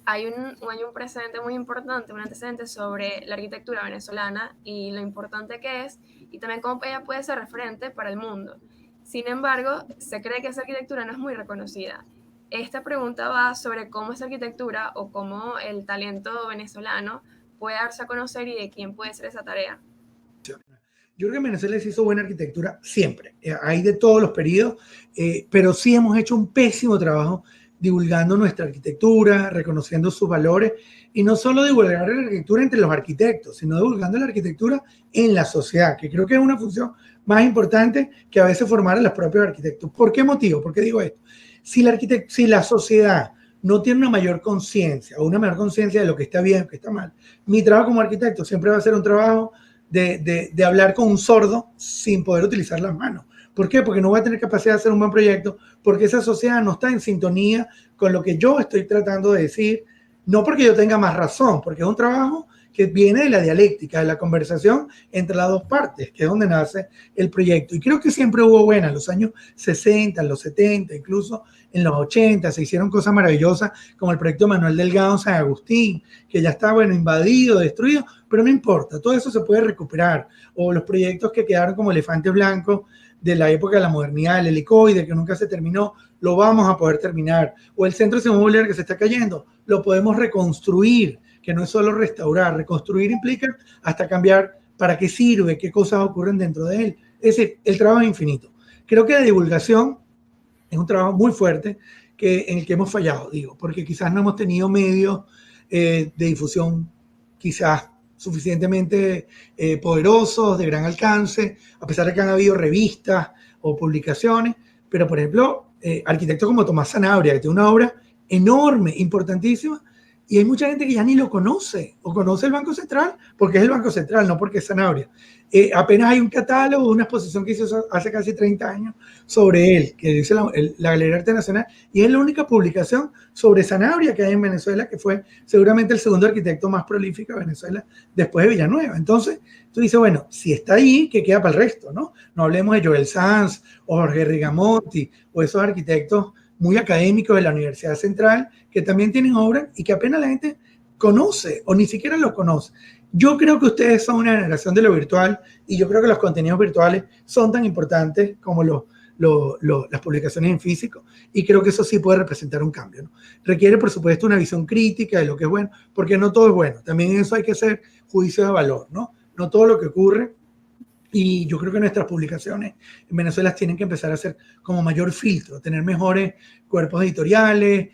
hay un precedente muy importante, un antecedente sobre la arquitectura venezolana y lo importante que es, y también cómo ella puede ser referente para el mundo. Sin embargo, se cree que esa arquitectura no es muy reconocida. Esta pregunta va sobre cómo esa arquitectura o cómo el talento venezolano puede darse a conocer y de quién puede ser esa tarea. Yo creo que en Venezuela se hizo buena arquitectura siempre. Hay de todos los periodos, pero sí hemos hecho un pésimo trabajo divulgando nuestra arquitectura, reconociendo sus valores, y no solo divulgar la arquitectura entre los arquitectos, sino divulgando la arquitectura en la sociedad, que creo que es una función más importante que a veces formar a los propios arquitectos. ¿Por qué motivo? ¿Por qué digo esto? Si la sociedad no tiene una mayor conciencia o una mayor conciencia de lo que está bien o que está mal, mi trabajo como arquitecto siempre va a ser un trabajo de hablar con un sordo sin poder utilizar las manos. ¿Por qué? Porque no voy a tener capacidad de hacer un buen proyecto, porque esa sociedad no está en sintonía con lo que yo estoy tratando de decir, no porque yo tenga más razón, porque es un trabajo que viene de la dialéctica, de la conversación entre las dos partes, que es donde nace el proyecto. Y creo que siempre hubo buena, en los años 60, en los 70, incluso en los 80, se hicieron cosas maravillosas, como el proyecto Manuel Delgado San Agustín, que ya está, bueno, invadido, destruido, pero no importa, todo eso se puede recuperar. O los proyectos que quedaron como elefantes blancos de la época de la modernidad, el helicoide que nunca se terminó, lo vamos a poder terminar. O el centro Simón Bolívar que se está cayendo, lo podemos reconstruir, que no es solo restaurar. Reconstruir implica hasta cambiar para qué sirve, qué cosas ocurren dentro de él. Es decir, el trabajo es infinito. Creo que la divulgación es un trabajo muy fuerte en el que hemos fallado, digo, porque quizás no hemos tenido medios de difusión quizás suficientemente poderosos, de gran alcance, a pesar de que han habido revistas o publicaciones, pero por ejemplo, arquitectos como Tomás Sanabria, que tiene una obra enorme, importantísima, y hay mucha gente que ya ni lo conoce, o conoce el Banco Central, porque es el Banco Central, no porque es Sanabria. Apenas hay un catálogo, una exposición que hizo hace casi 30 años sobre él, que dice la Galería de Arte Nacional, y es la única publicación sobre Sanabria que hay en Venezuela, que fue seguramente el segundo arquitecto más prolífico de Venezuela después de Villanueva. Entonces, tú dices, bueno, si está ahí, ¿qué queda para el resto? No hablemos de Joel Sanz, o Jorge Rigamonti, o esos arquitectos muy académicos de la Universidad Central, que también tienen obras y que apenas la gente conoce o ni siquiera lo conoce. Yo creo que ustedes son una generación de lo virtual y yo creo que los contenidos virtuales son tan importantes como las publicaciones en físico, y creo que eso sí puede representar un cambio, ¿no? Requiere, por supuesto, una visión crítica de lo que es bueno, porque no todo es bueno. También en eso hay que hacer juicio de valor, ¿no? No todo lo que ocurre. Y yo creo que nuestras publicaciones en Venezuela tienen que empezar a hacer como mayor filtro, tener mejores cuerpos editoriales,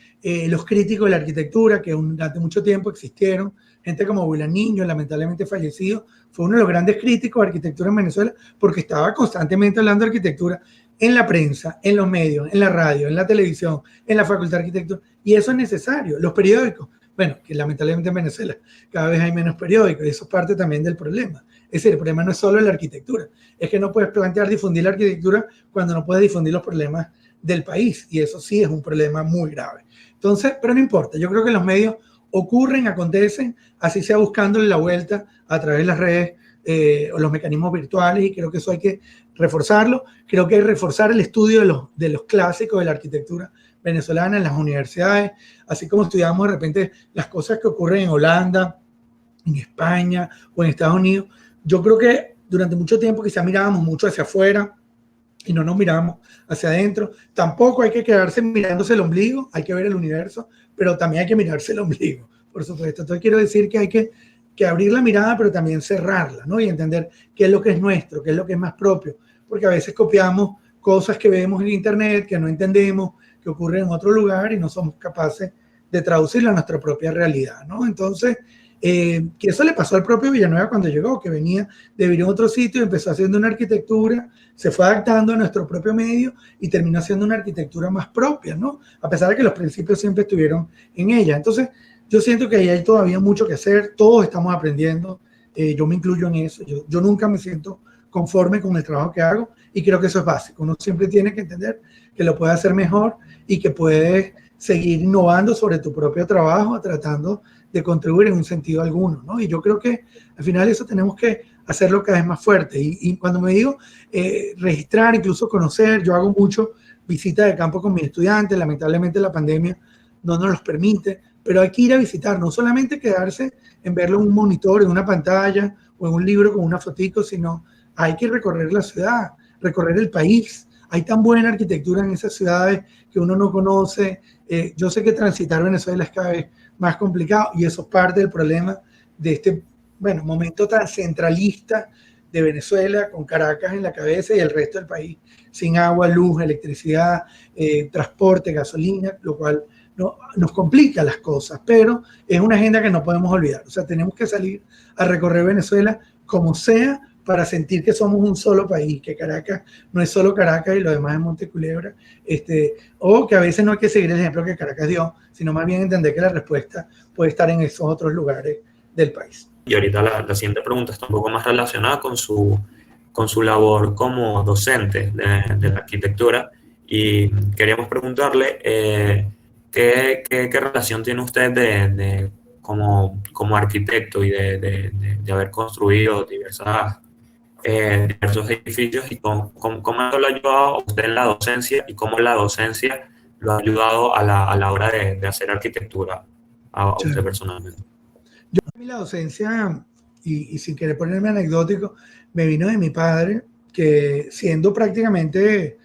los críticos de la arquitectura, que durante mucho tiempo existieron, gente como William Niño, lamentablemente fallecido, fue uno de los grandes críticos de arquitectura en Venezuela, porque estaba constantemente hablando de arquitectura en la prensa, en los medios, en la radio, en la televisión, en la Facultad de Arquitectura, y eso es necesario. Los periódicos, bueno, que lamentablemente en Venezuela cada vez hay menos periódicos, y eso es parte también del problema. Es decir, el problema no es solo la arquitectura, es que no puedes plantear difundir la arquitectura cuando no puedes difundir los problemas del país, y eso sí es un problema muy grave. Entonces, pero no importa, yo creo que los medios ocurren, acontecen, así sea buscándole la vuelta a través de las redes o los mecanismos virtuales, y creo que eso hay que reforzarlo. Creo que hay que reforzar el estudio de los clásicos de la arquitectura venezolana en las universidades, así como estudiamos de repente las cosas que ocurren en Holanda, en España o en Estados Unidos. Yo creo que durante mucho tiempo quizá mirábamos mucho hacia afuera y no nos mirábamos hacia adentro. Tampoco hay que quedarse mirándose el ombligo, hay que ver el universo, pero también hay que mirarse el ombligo, por supuesto. Entonces quiero decir que hay que abrir la mirada, pero también cerrarla, ¿no? Y entender qué es lo que es nuestro, qué es lo que es más propio, porque a veces copiamos cosas que vemos en internet, que no entendemos, que ocurren en otro lugar y no somos capaces de traducirla a nuestra propia realidad, ¿no? Entonces, que eso le pasó al propio Villanueva cuando llegó, que venía de vivir en otro sitio y empezó haciendo una arquitectura, se fue adaptando a nuestro propio medio y terminó haciendo una arquitectura más propia, ¿no? A pesar de que los principios siempre estuvieron en ella. Entonces, yo siento que ahí hay todavía mucho que hacer, todos estamos aprendiendo, yo me incluyo en eso, yo nunca me siento conforme con el trabajo que hago y creo que eso es básico. Uno siempre tiene que entender que lo puede hacer mejor y que puedes seguir innovando sobre tu propio trabajo, tratando de contribuir en un sentido alguno, ¿no? Y yo creo que al final eso tenemos que hacerlo cada vez más fuerte. Y cuando me digo registrar, incluso conocer, yo hago mucho visitas de campo con mis estudiantes, lamentablemente la pandemia no nos los permite, pero hay que ir a visitar, no solamente quedarse en verlo en un monitor, en una pantalla o en un libro con una fotico, sino hay que recorrer la ciudad, recorrer el país. Hay tan buena arquitectura en esas ciudades que uno no conoce. Yo sé que transitar Venezuela es cada vez más complicado y eso es parte del problema de este, bueno, momento tan centralista de Venezuela, con Caracas en la cabeza y el resto del país sin agua, luz, electricidad, transporte, gasolina, lo cual nos complica las cosas, pero es una agenda que no podemos olvidar. O sea, tenemos que salir a recorrer Venezuela como sea para sentir que somos un solo país, que Caracas no es solo Caracas y lo demás es Monteculebra, o que a veces no hay que seguir el ejemplo que Caracas dio, sino más bien entender que la respuesta puede estar en esos otros lugares del país. Y ahorita la siguiente pregunta está un poco más relacionada con su labor como docente de la arquitectura, y queríamos preguntarle ¿qué relación tiene usted como arquitecto y de haber construido diversos edificios, y cómo eso lo ha ayudado a usted en la docencia y cómo la docencia lo ha ayudado a la hora de hacer arquitectura a usted personalmente? Yo, a mí la docencia, y sin querer ponerme anecdótico, me vino de mi padre, que siendo prácticamente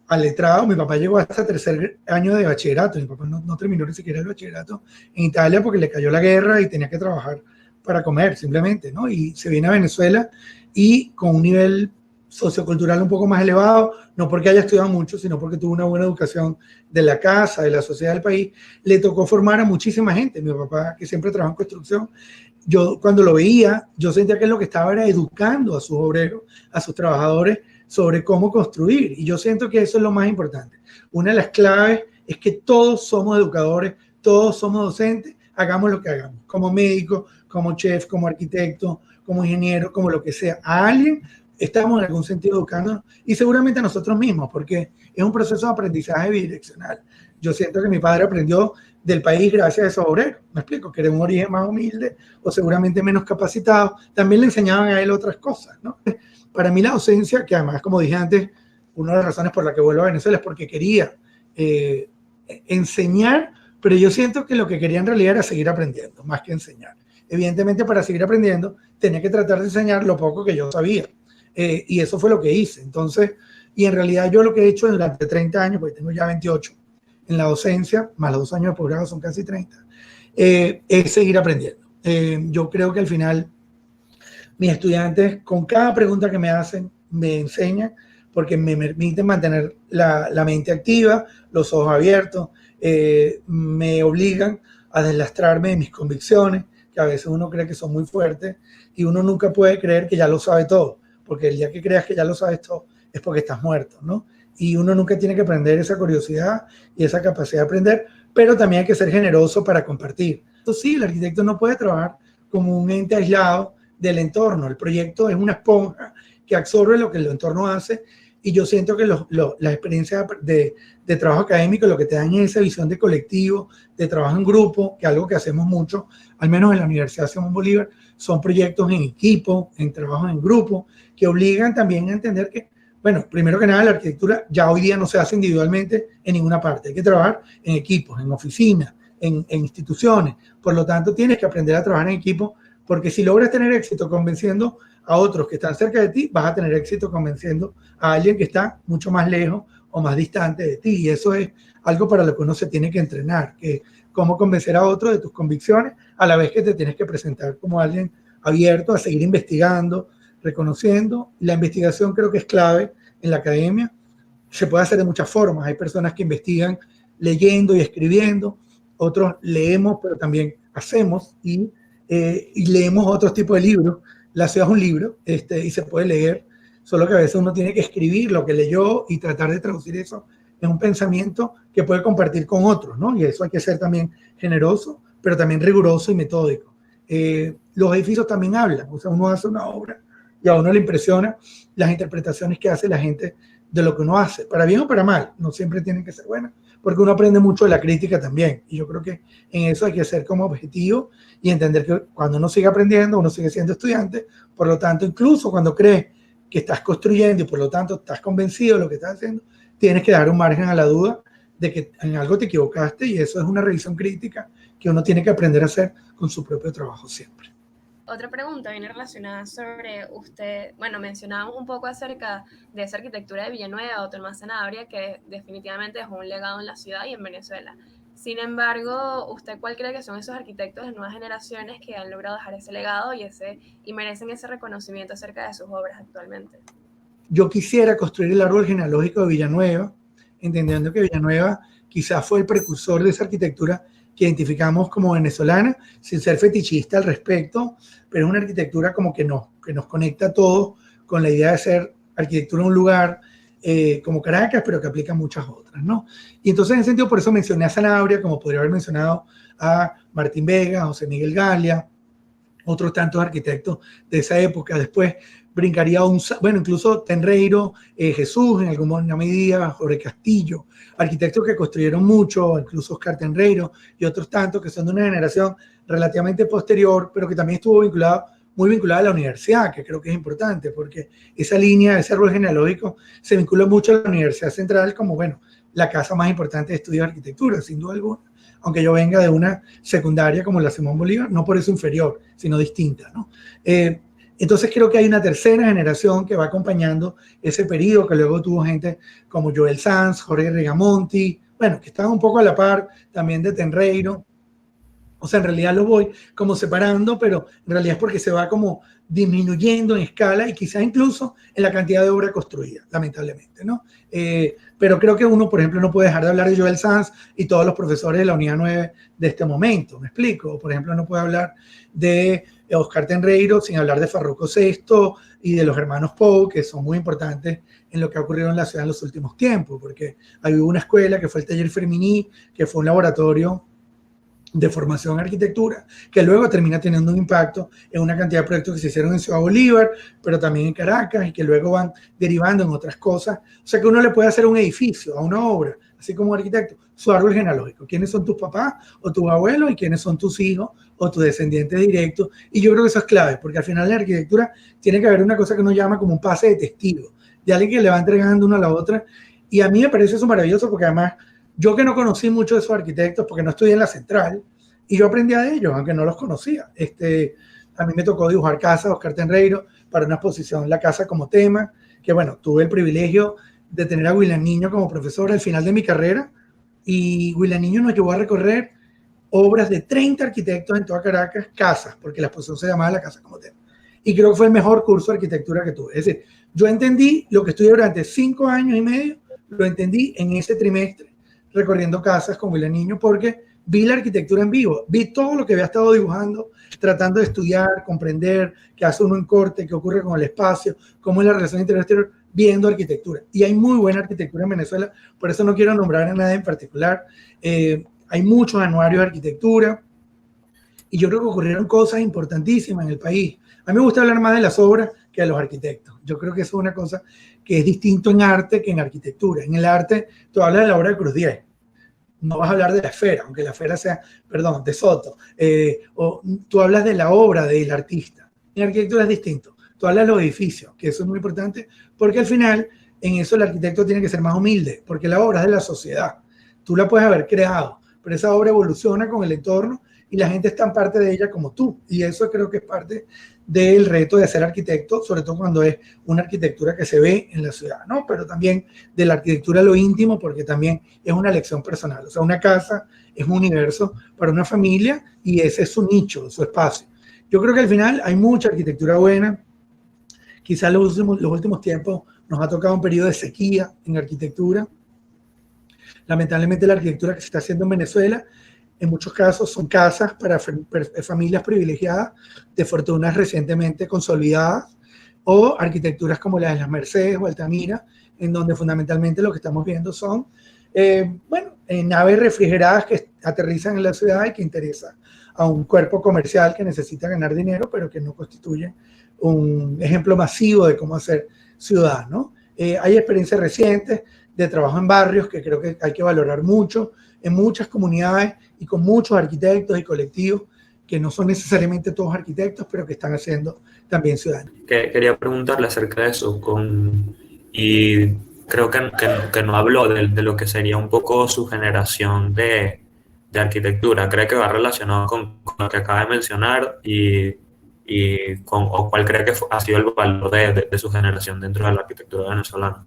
aletrado, mi papá llegó hasta tercer año de bachillerato, mi papá no terminó ni siquiera el bachillerato en Italia porque le cayó la guerra y tenía que trabajar para comer simplemente, ¿no? Y se viene a Venezuela y con un nivel sociocultural un poco más elevado, no porque haya estudiado mucho, sino porque tuvo una buena educación de la casa, de la sociedad del país, le tocó formar a muchísima gente. Mi papá, que siempre trabajó en construcción, yo cuando lo veía, yo sentía que él lo que estaba era educando a sus obreros, a sus trabajadores, sobre cómo construir. Y yo siento que eso es lo más importante. Una de las claves es que todos somos educadores, todos somos docentes, hagamos lo que hagamos, como médico, como chef, como arquitecto, como ingeniero, como lo que sea. A alguien estamos en algún sentido educándonos y seguramente a nosotros mismos, porque es un proceso de aprendizaje bidireccional. Yo siento que mi padre aprendió del país gracias a esos obreros, me explico, que era un origen más humilde o seguramente menos capacitado, también le enseñaban a él otras cosas, ¿no? Para mí la docencia, que además, como dije antes, una de las razones por la que vuelvo a Venezuela es porque quería enseñar, pero yo siento que lo que quería en realidad era seguir aprendiendo, más que enseñar. Evidentemente, para seguir aprendiendo, tenía que tratar de enseñar lo poco que yo sabía. Y eso fue lo que hice. Entonces, y en realidad yo lo que he hecho durante 30 años, porque tengo ya 28 en la docencia, más los 2 años de posgrado son casi 30, es seguir aprendiendo. Yo creo que al final mis estudiantes, con cada pregunta que me hacen, me enseñan, porque me permiten mantener la mente activa, los ojos abiertos, me obligan a deslastrarme de mis convicciones, que a veces uno cree que son muy fuertes, y uno nunca puede creer que ya lo sabe todo, porque el día que creas que ya lo sabes todo es porque estás muerto, ¿no? Y uno nunca tiene que perder esa curiosidad y esa capacidad de aprender, pero también hay que ser generoso para compartir. Entonces, sí, el arquitecto no puede trabajar como un ente aislado del entorno. El proyecto es una esponja que absorbe lo que el entorno hace, y yo siento que las experiencias de trabajo académico lo que te dan es esa visión de colectivo, de trabajo en grupo, que es algo que hacemos mucho, al menos en la Universidad Simón Bolívar, son proyectos en equipo, en trabajo en grupo, que obligan también a entender que, bueno, primero que nada, la arquitectura ya hoy día no se hace individualmente en ninguna parte, hay que trabajar en equipos, en oficinas, en instituciones, por lo tanto tienes que aprender a trabajar en equipo, porque si logras tener éxito convenciendo a otros que están cerca de ti, vas a tener éxito convenciendo a alguien que está mucho más lejos o más distante de ti, y eso es algo para lo que uno se tiene que entrenar, que cómo convencer a otro de tus convicciones, a la vez que te tienes que presentar como alguien abierto a seguir investigando, reconociendo. La investigación creo que es clave en la academia, se puede hacer de muchas formas, hay personas que investigan leyendo y escribiendo, otros leemos pero también hacemos, y leemos otros tipos de libros. La ciudad es un libro y se puede leer, solo que a veces uno tiene que escribir lo que leyó y tratar de traducir eso en un pensamiento que puede compartir con otros, ¿no? Y eso hay que ser también generoso, pero también riguroso y metódico. Los edificios también hablan, o sea, uno hace una obra y a uno le impresiona las interpretaciones que hace la gente de lo que uno hace, para bien o para mal, no siempre tienen que ser buenas, porque uno aprende mucho de la crítica también, y yo creo que en eso hay que ser como objetivo y entender que cuando uno sigue aprendiendo, uno sigue siendo estudiante, por lo tanto, incluso cuando crees que estás construyendo y por lo tanto estás convencido de lo que estás haciendo, tienes que dar un margen a la duda de que en algo te equivocaste, y eso es una revisión crítica que uno tiene que aprender a hacer con su propio trabajo siempre. Otra pregunta viene relacionada sobre usted, bueno, mencionábamos un poco acerca de esa arquitectura de Villanueva o Tomás Sanabria, que definitivamente dejó un legado en la ciudad y en Venezuela. Sin embargo, ¿usted cuál cree que son esos arquitectos de nuevas generaciones que han logrado dejar ese legado y merecen ese reconocimiento acerca de sus obras actualmente? Yo quisiera construir el árbol genealógico de Villanueva, entendiendo que Villanueva quizás fue el precursor de esa arquitectura que identificamos como venezolana, sin ser fetichista al respecto, pero es una arquitectura como que nos conecta a todos con la idea de ser arquitectura en un lugar como Caracas, pero que aplica a muchas otras, ¿no? Y entonces, en ese sentido, por eso mencioné a Sanabria, como podría haber mencionado a Martín Vega, José Miguel Galia, otros tantos arquitectos de esa época. Después brincaría bueno, incluso Tenreiro, Jesús en alguna medida, Jorge Castillo, arquitectos que construyeron mucho, incluso Oscar Tenreiro y otros tantos que son de una generación relativamente posterior, pero que también estuvo muy vinculada a la universidad, que creo que es importante, porque esa línea, ese árbol genealógico, se vincula mucho a la Universidad Central como, bueno, la casa más importante de estudios de arquitectura, sin duda alguna, aunque yo venga de una secundaria como la Simón Bolívar, no por eso inferior, sino distinta, ¿no? Entonces creo que hay una tercera generación que va acompañando ese periodo, que luego tuvo gente como Joel Sanz, Jorge Rigamonti, bueno, que estaban un poco a la par también de Tenreiro. O sea, en realidad lo voy como separando, pero en realidad es porque se va como disminuyendo en escala y quizás incluso en la cantidad de obra construida, lamentablemente, ¿no? Pero creo que uno, por ejemplo, no puede dejar de hablar de Joel Sanz y todos los profesores de la Unidad 9 de este momento, ¿me explico? O, por ejemplo, no puede hablar de Oscar Tenreiro sin hablar de Farruko Sesto y de los hermanos Pou, que son muy importantes en lo que ha ocurrido en la ciudad en los últimos tiempos, porque hay una escuela que fue el Taller Fermini, que fue un laboratorio de formación en arquitectura, que luego termina teniendo un impacto en una cantidad de proyectos que se hicieron en Ciudad Bolívar, pero también en Caracas, y que luego van derivando en otras cosas. O sea que uno le puede hacer un edificio, a una obra, así como arquitecto, su árbol genealógico. ¿Quiénes son tus papás o tus abuelos y quiénes son tus hijos o tus descendientes directos? Y yo creo que eso es clave, porque al final en la arquitectura tiene que haber una cosa que uno llama como un pase de testigo, de alguien que le va entregando una a la otra. Y a mí me parece eso maravilloso, porque además yo que no conocí mucho de esos arquitectos, porque no estudié en la Central, y yo aprendía de ellos, aunque no los conocía. A mí me tocó dibujar casas, Oscar Tenreiro, para una exposición La Casa como tema, que bueno, tuve el privilegio de tener a William Niño como profesor al final de mi carrera, y William Niño nos llevó a recorrer obras de 30 arquitectos en toda Caracas, casas, porque la exposición se llamaba La Casa como tema. Y creo que fue el mejor curso de arquitectura que tuve. Es decir, yo entendí lo que estudié durante 5 años y medio, lo entendí en ese trimestre, recorriendo casas con William Niño, porque vi la arquitectura en vivo, vi todo lo que había estado dibujando, tratando de estudiar, comprender qué hace uno en corte, qué ocurre con el espacio, cómo es la relación interior-exterior, viendo arquitectura. Y hay muy buena arquitectura en Venezuela, por eso no quiero nombrar a nadie en particular. Hay muchos anuarios de arquitectura, y yo creo que ocurrieron cosas importantísimas en el país. A mí me gusta hablar más de las obras que de los arquitectos. Yo creo que eso es una cosa que es distinto en arte que en arquitectura. En el arte, tú hablas de la obra de Cruz Diez, no vas a hablar de la esfera, aunque la esfera sea, perdón, de Soto, o tú hablas de la obra del artista. En arquitectura es distinto. Tú hablas de los edificios, que eso es muy importante, porque al final, en eso el arquitecto tiene que ser más humilde, porque la obra es de la sociedad. Tú la puedes haber creado, pero esa obra evoluciona con el entorno y la gente está en parte de ella como tú. Y eso creo que es parte del reto de ser arquitecto, sobre todo cuando es una arquitectura que se ve en la ciudad, ¿no? Pero también de la arquitectura a lo íntimo, porque también es una elección personal. O sea, una casa es un universo para una familia y ese es su nicho, su espacio. Yo creo que al final hay mucha arquitectura buena. Quizás los últimos tiempos nos ha tocado un periodo de sequía en arquitectura. Lamentablemente la arquitectura que se está haciendo en Venezuela en muchos casos son casas para familias privilegiadas de fortunas recientemente consolidadas, o arquitecturas como la de las Mercedes o Altamira, en donde fundamentalmente lo que estamos viendo son naves refrigeradas que aterrizan en la ciudad y que interesan a un cuerpo comercial que necesita ganar dinero, pero que no constituye un ejemplo masivo de cómo hacer ciudad, ¿no? Hay experiencias recientes de trabajo en barrios que creo que hay que valorar mucho, en muchas comunidades y con muchos arquitectos y colectivos que no son necesariamente todos arquitectos, pero que están haciendo también ciudadanos. Quería preguntarle acerca de eso, y creo que no habló de lo que sería un poco su generación de arquitectura. ¿Cree que va relacionado con lo que acaba de mencionar o cuál cree que ha sido el valor de su generación dentro de la arquitectura venezolana?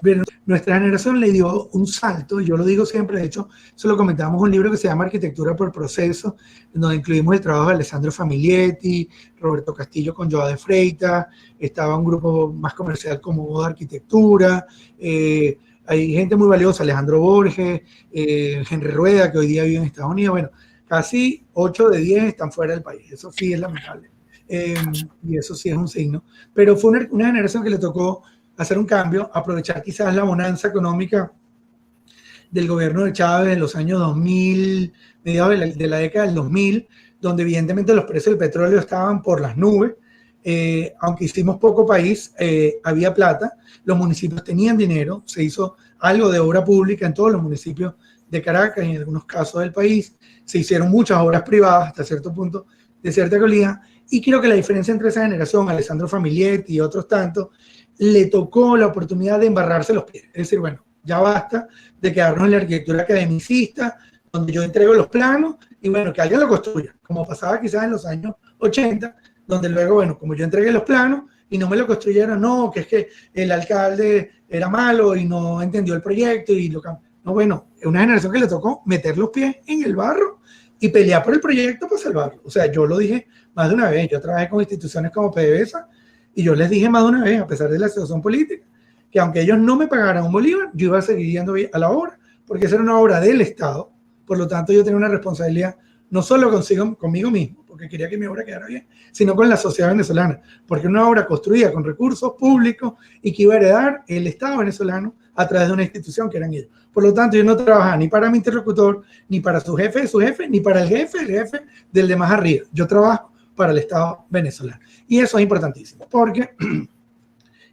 Pero nuestra generación le dio un salto, yo lo digo siempre, de hecho, eso lo comentamos en un libro que se llama Arquitectura por Proceso, donde incluimos el trabajo de Alessandro Famiglietti, Roberto Castillo con Joao de Freitas, estaba un grupo más comercial como Moda Arquitectura, hay gente muy valiosa, Alejandro Borges, Henry Rueda, que hoy día vive en Estados Unidos, bueno, casi 8 de 10 están fuera del país, eso sí es lamentable, y eso sí es un signo, pero fue una generación que le tocó hacer un cambio, aprovechar quizás la bonanza económica del gobierno de Chávez en los años 2000, mediados de la década del 2000, donde evidentemente los precios del petróleo estaban por las nubes. Aunque hicimos poco país, había plata, los municipios tenían dinero, se hizo algo de obra pública en todos los municipios de Caracas y en algunos casos del país, se hicieron muchas obras privadas hasta cierto punto de cierta calidad, y creo que la diferencia entre esa generación, Alessandro Famiglietti y otros tantos, le tocó la oportunidad de embarrarse los pies. Es decir, bueno, ya basta de quedarnos en la arquitectura academicista, donde yo entrego los planos y bueno, que alguien lo construya, como pasaba quizás en los años 80, donde luego, bueno, como yo entregué los planos y no me lo construyeron, no, que es que el alcalde era malo y no entendió el proyecto y lo cambió. No, bueno, es una generación que le tocó meter los pies en el barro y pelear por el proyecto para salvarlo. O sea, yo lo dije más de una vez, yo trabajé con instituciones como PDVSA, y yo les dije más de una vez, a pesar de la situación política, que aunque ellos no me pagaran un bolívar, yo iba a seguir yendo a la obra, porque esa era una obra del Estado. Por lo tanto, yo tenía una responsabilidad no solo conmigo mismo, porque quería que mi obra quedara bien, sino con la sociedad venezolana, porque una obra construida con recursos públicos y que iba a heredar el Estado venezolano a través de una institución que eran ellos. Por lo tanto, yo no trabajaba ni para mi interlocutor, ni para su jefe de su jefe, ni para el jefe del de más arriba. Yo trabajo para el Estado venezolano. Y eso es importantísimo, porque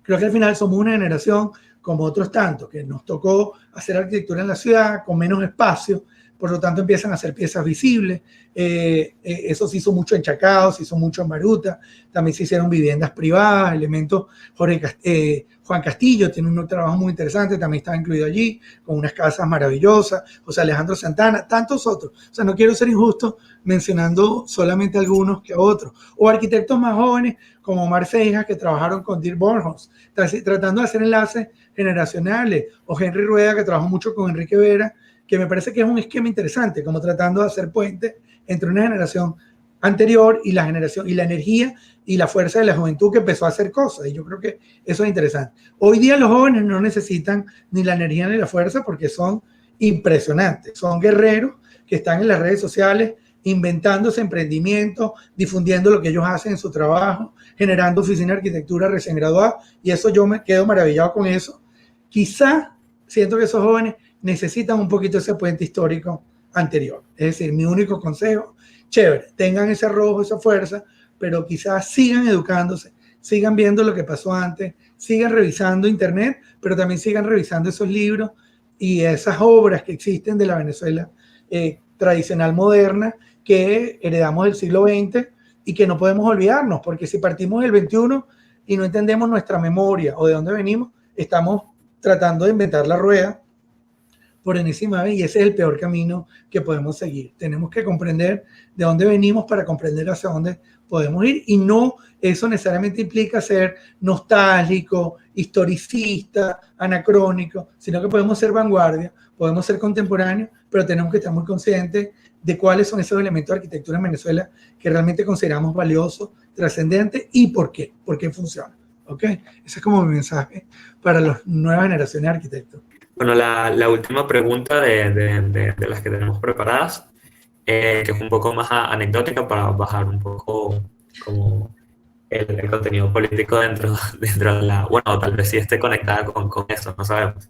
creo que al final somos una generación, como otros tantos, que nos tocó hacer arquitectura en la ciudad, con menos espacio, por lo tanto empiezan a hacer piezas visibles. Eso se hizo mucho en Chacao, se hizo mucho en Baruta, también se hicieron viviendas privadas, elementos. Juan Castillo tiene un trabajo muy interesante, también estaba incluido allí, con unas casas maravillosas, José Alejandro Santana, tantos otros. O sea, no quiero ser injusto mencionando solamente algunos que otros. O arquitectos más jóvenes, como Omar Seijas, que trabajaron con Dirk Bornholz, tratando de hacer enlaces generacionales, o Henry Rueda, que trabajó mucho con Enrique Vera, que me parece que es un esquema interesante, como tratando de hacer puente entre una generación anterior y la generación y la energía y la fuerza de la juventud que empezó a hacer cosas. Y yo creo que eso es interesante. Hoy día los jóvenes no necesitan ni la energía ni la fuerza porque son impresionantes, son guerreros que están en las redes sociales inventándose emprendimientos, difundiendo lo que ellos hacen en su trabajo, generando oficina de arquitectura recién graduada, y eso yo me quedo maravillado con eso. Quizás siento que esos jóvenes necesitan un poquito ese puente histórico anterior. Es decir, mi único consejo, chévere, tengan ese arrojo, esa fuerza, pero quizás sigan educándose, sigan viendo lo que pasó antes, sigan revisando internet, pero también sigan revisando esos libros y esas obras que existen de la Venezuela tradicional moderna que heredamos del siglo XX y que no podemos olvidarnos, porque si partimos del XXI y no entendemos nuestra memoria o de dónde venimos, estamos tratando de inventar la rueda por enésima vez, y ese es el peor camino que podemos seguir. Tenemos que comprender de dónde venimos para comprender hacia dónde podemos ir, y no eso necesariamente implica ser nostálgico, historicista, anacrónico, sino que podemos ser vanguardia, podemos ser contemporáneos, pero tenemos que estar muy conscientes de cuáles son esos elementos de arquitectura en Venezuela que realmente consideramos valiosos, trascendentes, y por qué funcionan. ¿Ok? Ese es como mi mensaje para las nuevas generaciones de arquitectos. Bueno, la última pregunta de las que tenemos preparadas, que es un poco más anecdótica para bajar un poco como el contenido político dentro de la... Bueno, tal vez sí esté conectada con eso, no sabemos.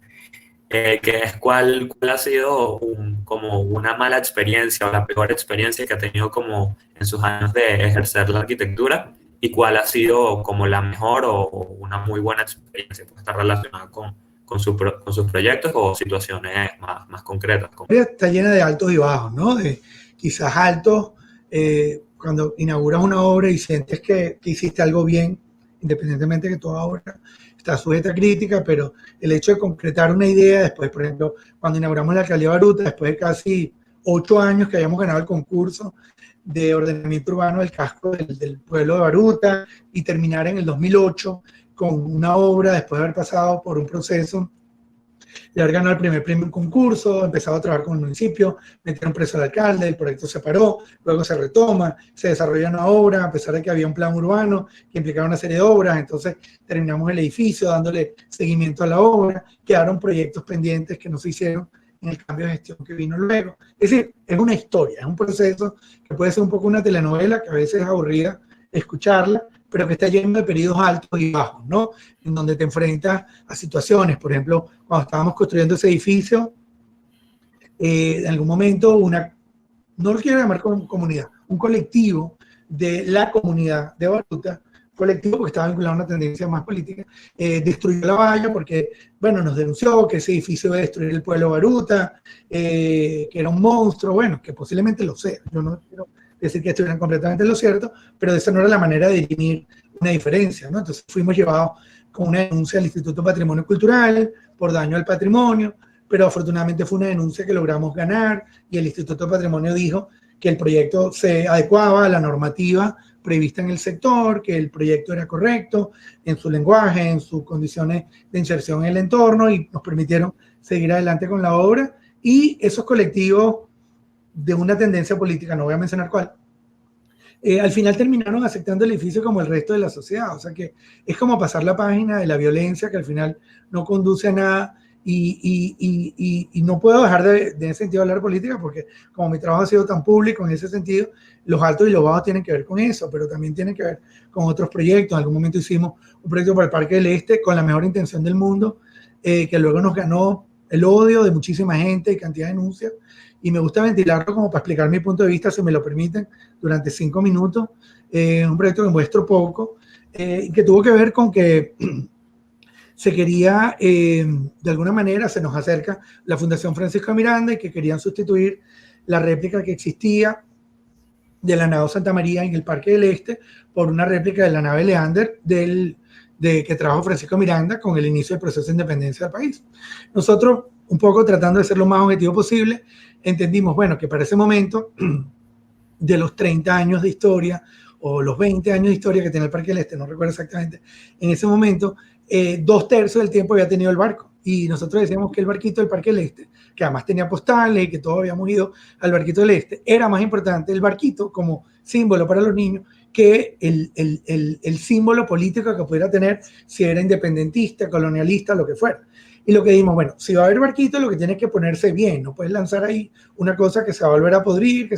Que es cuál ha sido como una mala experiencia o la peor experiencia que ha tenido como en sus años de ejercer la arquitectura, y cuál ha sido como la mejor o una muy buena experiencia que está relacionada con sus proyectos o situaciones más concretas. Está llena de altos y bajos, ¿no? De quizás altos cuando inauguras una obra y sientes que hiciste algo bien, independientemente de que toda obra está sujeta a crítica, pero el hecho de concretar una idea, después, por ejemplo, cuando inauguramos la alcaldía de Baruta, después de casi 8 años que habíamos ganado el concurso de ordenamiento urbano del casco del pueblo de Baruta, y terminar en el 2008 con una obra, después de haber pasado por un proceso de haber ganado el primer premio en concurso, empezado a trabajar con el municipio, metieron preso al alcalde, el proyecto se paró, luego se retoma, se desarrolla una obra, a pesar de que había un plan urbano que implicaba una serie de obras, entonces terminamos el edificio dándole seguimiento a la obra, quedaron proyectos pendientes que no se hicieron en el cambio de gestión que vino luego. Es decir, es una historia, es un proceso que puede ser un poco una telenovela, que a veces es aburrida escucharla, pero que está lleno de periodos altos y bajos, ¿no? En donde te enfrentas a situaciones, por ejemplo, cuando estábamos construyendo ese edificio, en algún momento no lo quiero llamar comunidad, un colectivo de la comunidad de Baruta, colectivo porque estaba vinculado a una tendencia más política, destruyó la valla porque, bueno, nos denunció que ese edificio iba a destruir el pueblo de Baruta, que era un monstruo, bueno, que posiblemente lo sea, yo no quiero decir que estuvieran completamente en lo cierto, pero esa no era la manera de dirimir una diferencia, ¿no? Entonces fuimos llevados con una denuncia al Instituto Patrimonio Cultural por daño al patrimonio, pero afortunadamente fue una denuncia que logramos ganar y el Instituto Patrimonio dijo que el proyecto se adecuaba a la normativa prevista en el sector, que el proyecto era correcto en su lenguaje, en sus condiciones de inserción en el entorno, y nos permitieron seguir adelante con la obra. Y esos colectivos de una tendencia política, no voy a mencionar cuál, al final terminaron aceptando el edificio como el resto de la sociedad. O sea que es como pasar la página de la violencia que al final no conduce a nada, y no puedo dejar de ese sentido hablar política porque como mi trabajo ha sido tan público en ese sentido, los altos y los bajos tienen que ver con eso, pero también tienen que ver con otros proyectos. En algún momento hicimos un proyecto para el Parque del Este con la mejor intención del mundo, que luego nos ganó el odio de muchísima gente y cantidad de denuncias, y me gusta ventilarlo como para explicar mi punto de vista, si me lo permiten, durante 5 minutos. Un proyecto que muestro poco, que tuvo que ver con que se quería, de alguna manera, se nos acerca la Fundación Francisco Miranda y que querían sustituir la réplica que existía de la nave Santa María en el Parque del Este por una réplica de la nave Leander que trajo Francisco Miranda con el inicio del proceso de independencia del país. Nosotros, un poco tratando de ser lo más objetivo posible, entendimos, bueno, que para ese momento, de los 30 años de historia o los 20 años de historia que tiene el Parque del Este, no recuerdo exactamente, en ese momento, 2/3 del tiempo había tenido el barco. Y nosotros decíamos que el barquito del Parque del Este, que además tenía postales y que todos habíamos ido al barquito del Este, era más importante el barquito como símbolo para los niños que el símbolo político que pudiera tener si era independentista, colonialista, lo que fuera. Y lo que dijimos, bueno, si va a haber barquito, lo que tiene que ponerse bien, no puedes lanzar ahí una cosa que se va a volver a podrir.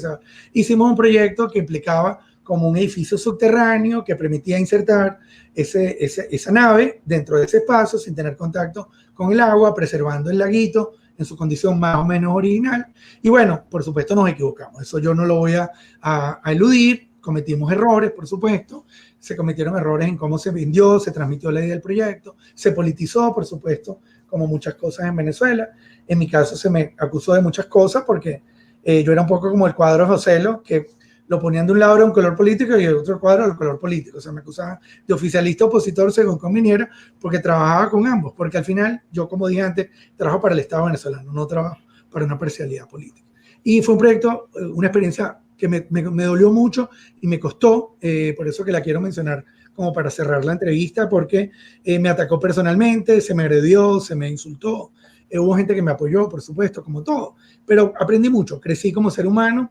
Hicimos un proyecto que implicaba como un edificio subterráneo que permitía insertar esa nave dentro de ese espacio sin tener contacto con el agua, preservando el laguito en su condición más o menos original. Y bueno, por supuesto nos equivocamos, eso yo no lo voy a eludir. Cometimos errores, por supuesto, se cometieron errores en cómo se vendió, se transmitió la idea del proyecto, se politizó, por supuesto, como muchas cosas en Venezuela. En mi caso se me acusó de muchas cosas porque yo era un poco como el cuadro de Joselo, que lo ponían de un lado era un color político y el otro cuadro era el color político. O sea, me acusaban de oficialista opositor según conviniera porque trabajaba con ambos, porque al final yo, como dije antes, trabajo para el Estado venezolano, no trabajo para una parcialidad política. Y fue un proyecto, una experiencia que me dolió mucho y me costó, por eso que la quiero mencionar como para cerrar la entrevista, porque me atacó personalmente, se me agredió, se me insultó, hubo gente que me apoyó, por supuesto, como todo, pero aprendí mucho, crecí como ser humano,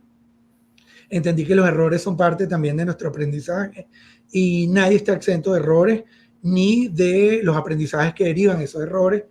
entendí que los errores son parte también de nuestro aprendizaje y nadie está exento de errores ni de los aprendizajes que derivan esos errores.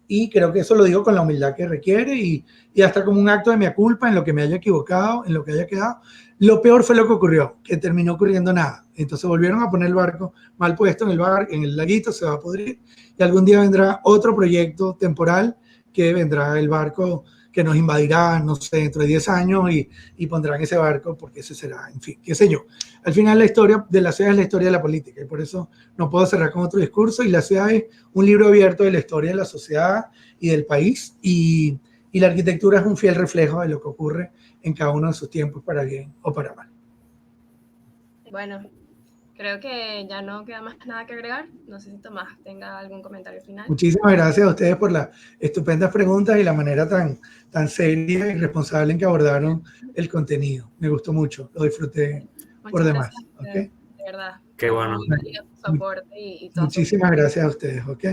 Y creo que eso lo digo con la humildad que requiere y hasta como un acto de mea culpa en lo que me haya equivocado, en lo que haya quedado. Lo peor fue lo que ocurrió, que terminó ocurriendo nada. Entonces volvieron a poner el barco mal puesto en el laguito, se va a pudrir. Y algún día vendrá otro proyecto temporal que vendrá el barco que nos invadirá, no sé, dentro de 10 años y pondrán ese barco porque ese será, en fin, qué sé yo. Al final la historia de la ciudad es la historia de la política y por eso no puedo cerrar con otro discurso y la ciudad es un libro abierto de la historia de la sociedad y del país y la arquitectura es un fiel reflejo de lo que ocurre en cada uno de sus tiempos para bien o para mal. Bueno, creo que ya no queda más nada que agregar. No sé si Tomás tenga algún comentario final. Muchísimas gracias a ustedes por las estupendas preguntas y la manera tan seria y responsable en que abordaron el contenido. Me gustó mucho, lo disfruté por Muchas demás. gracias a ¿Ok? ustedes, de verdad. Qué bueno. Muy válido su soporte y todo. Muchísimas gracias a ustedes. ¿Ok?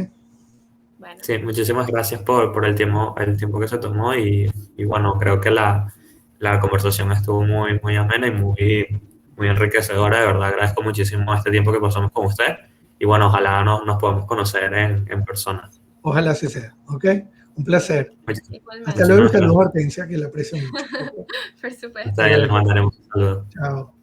Bueno, Sí, muchísimas gracias por el tiempo que se tomó y bueno, creo que la conversación estuvo muy amena y muy enriquecedora. De verdad, agradezco muchísimo este tiempo que pasamos con usted y bueno, ojalá nos podamos conocer en persona. Ojalá así sea. ¿Ok? Un placer. igualmente. Hasta luego y Muchísimas saludos a gracias. Hortensia, que la aprecio mucho. ¿Ok? Por supuesto. Hasta ahí les mandaremos un saludo. Chao.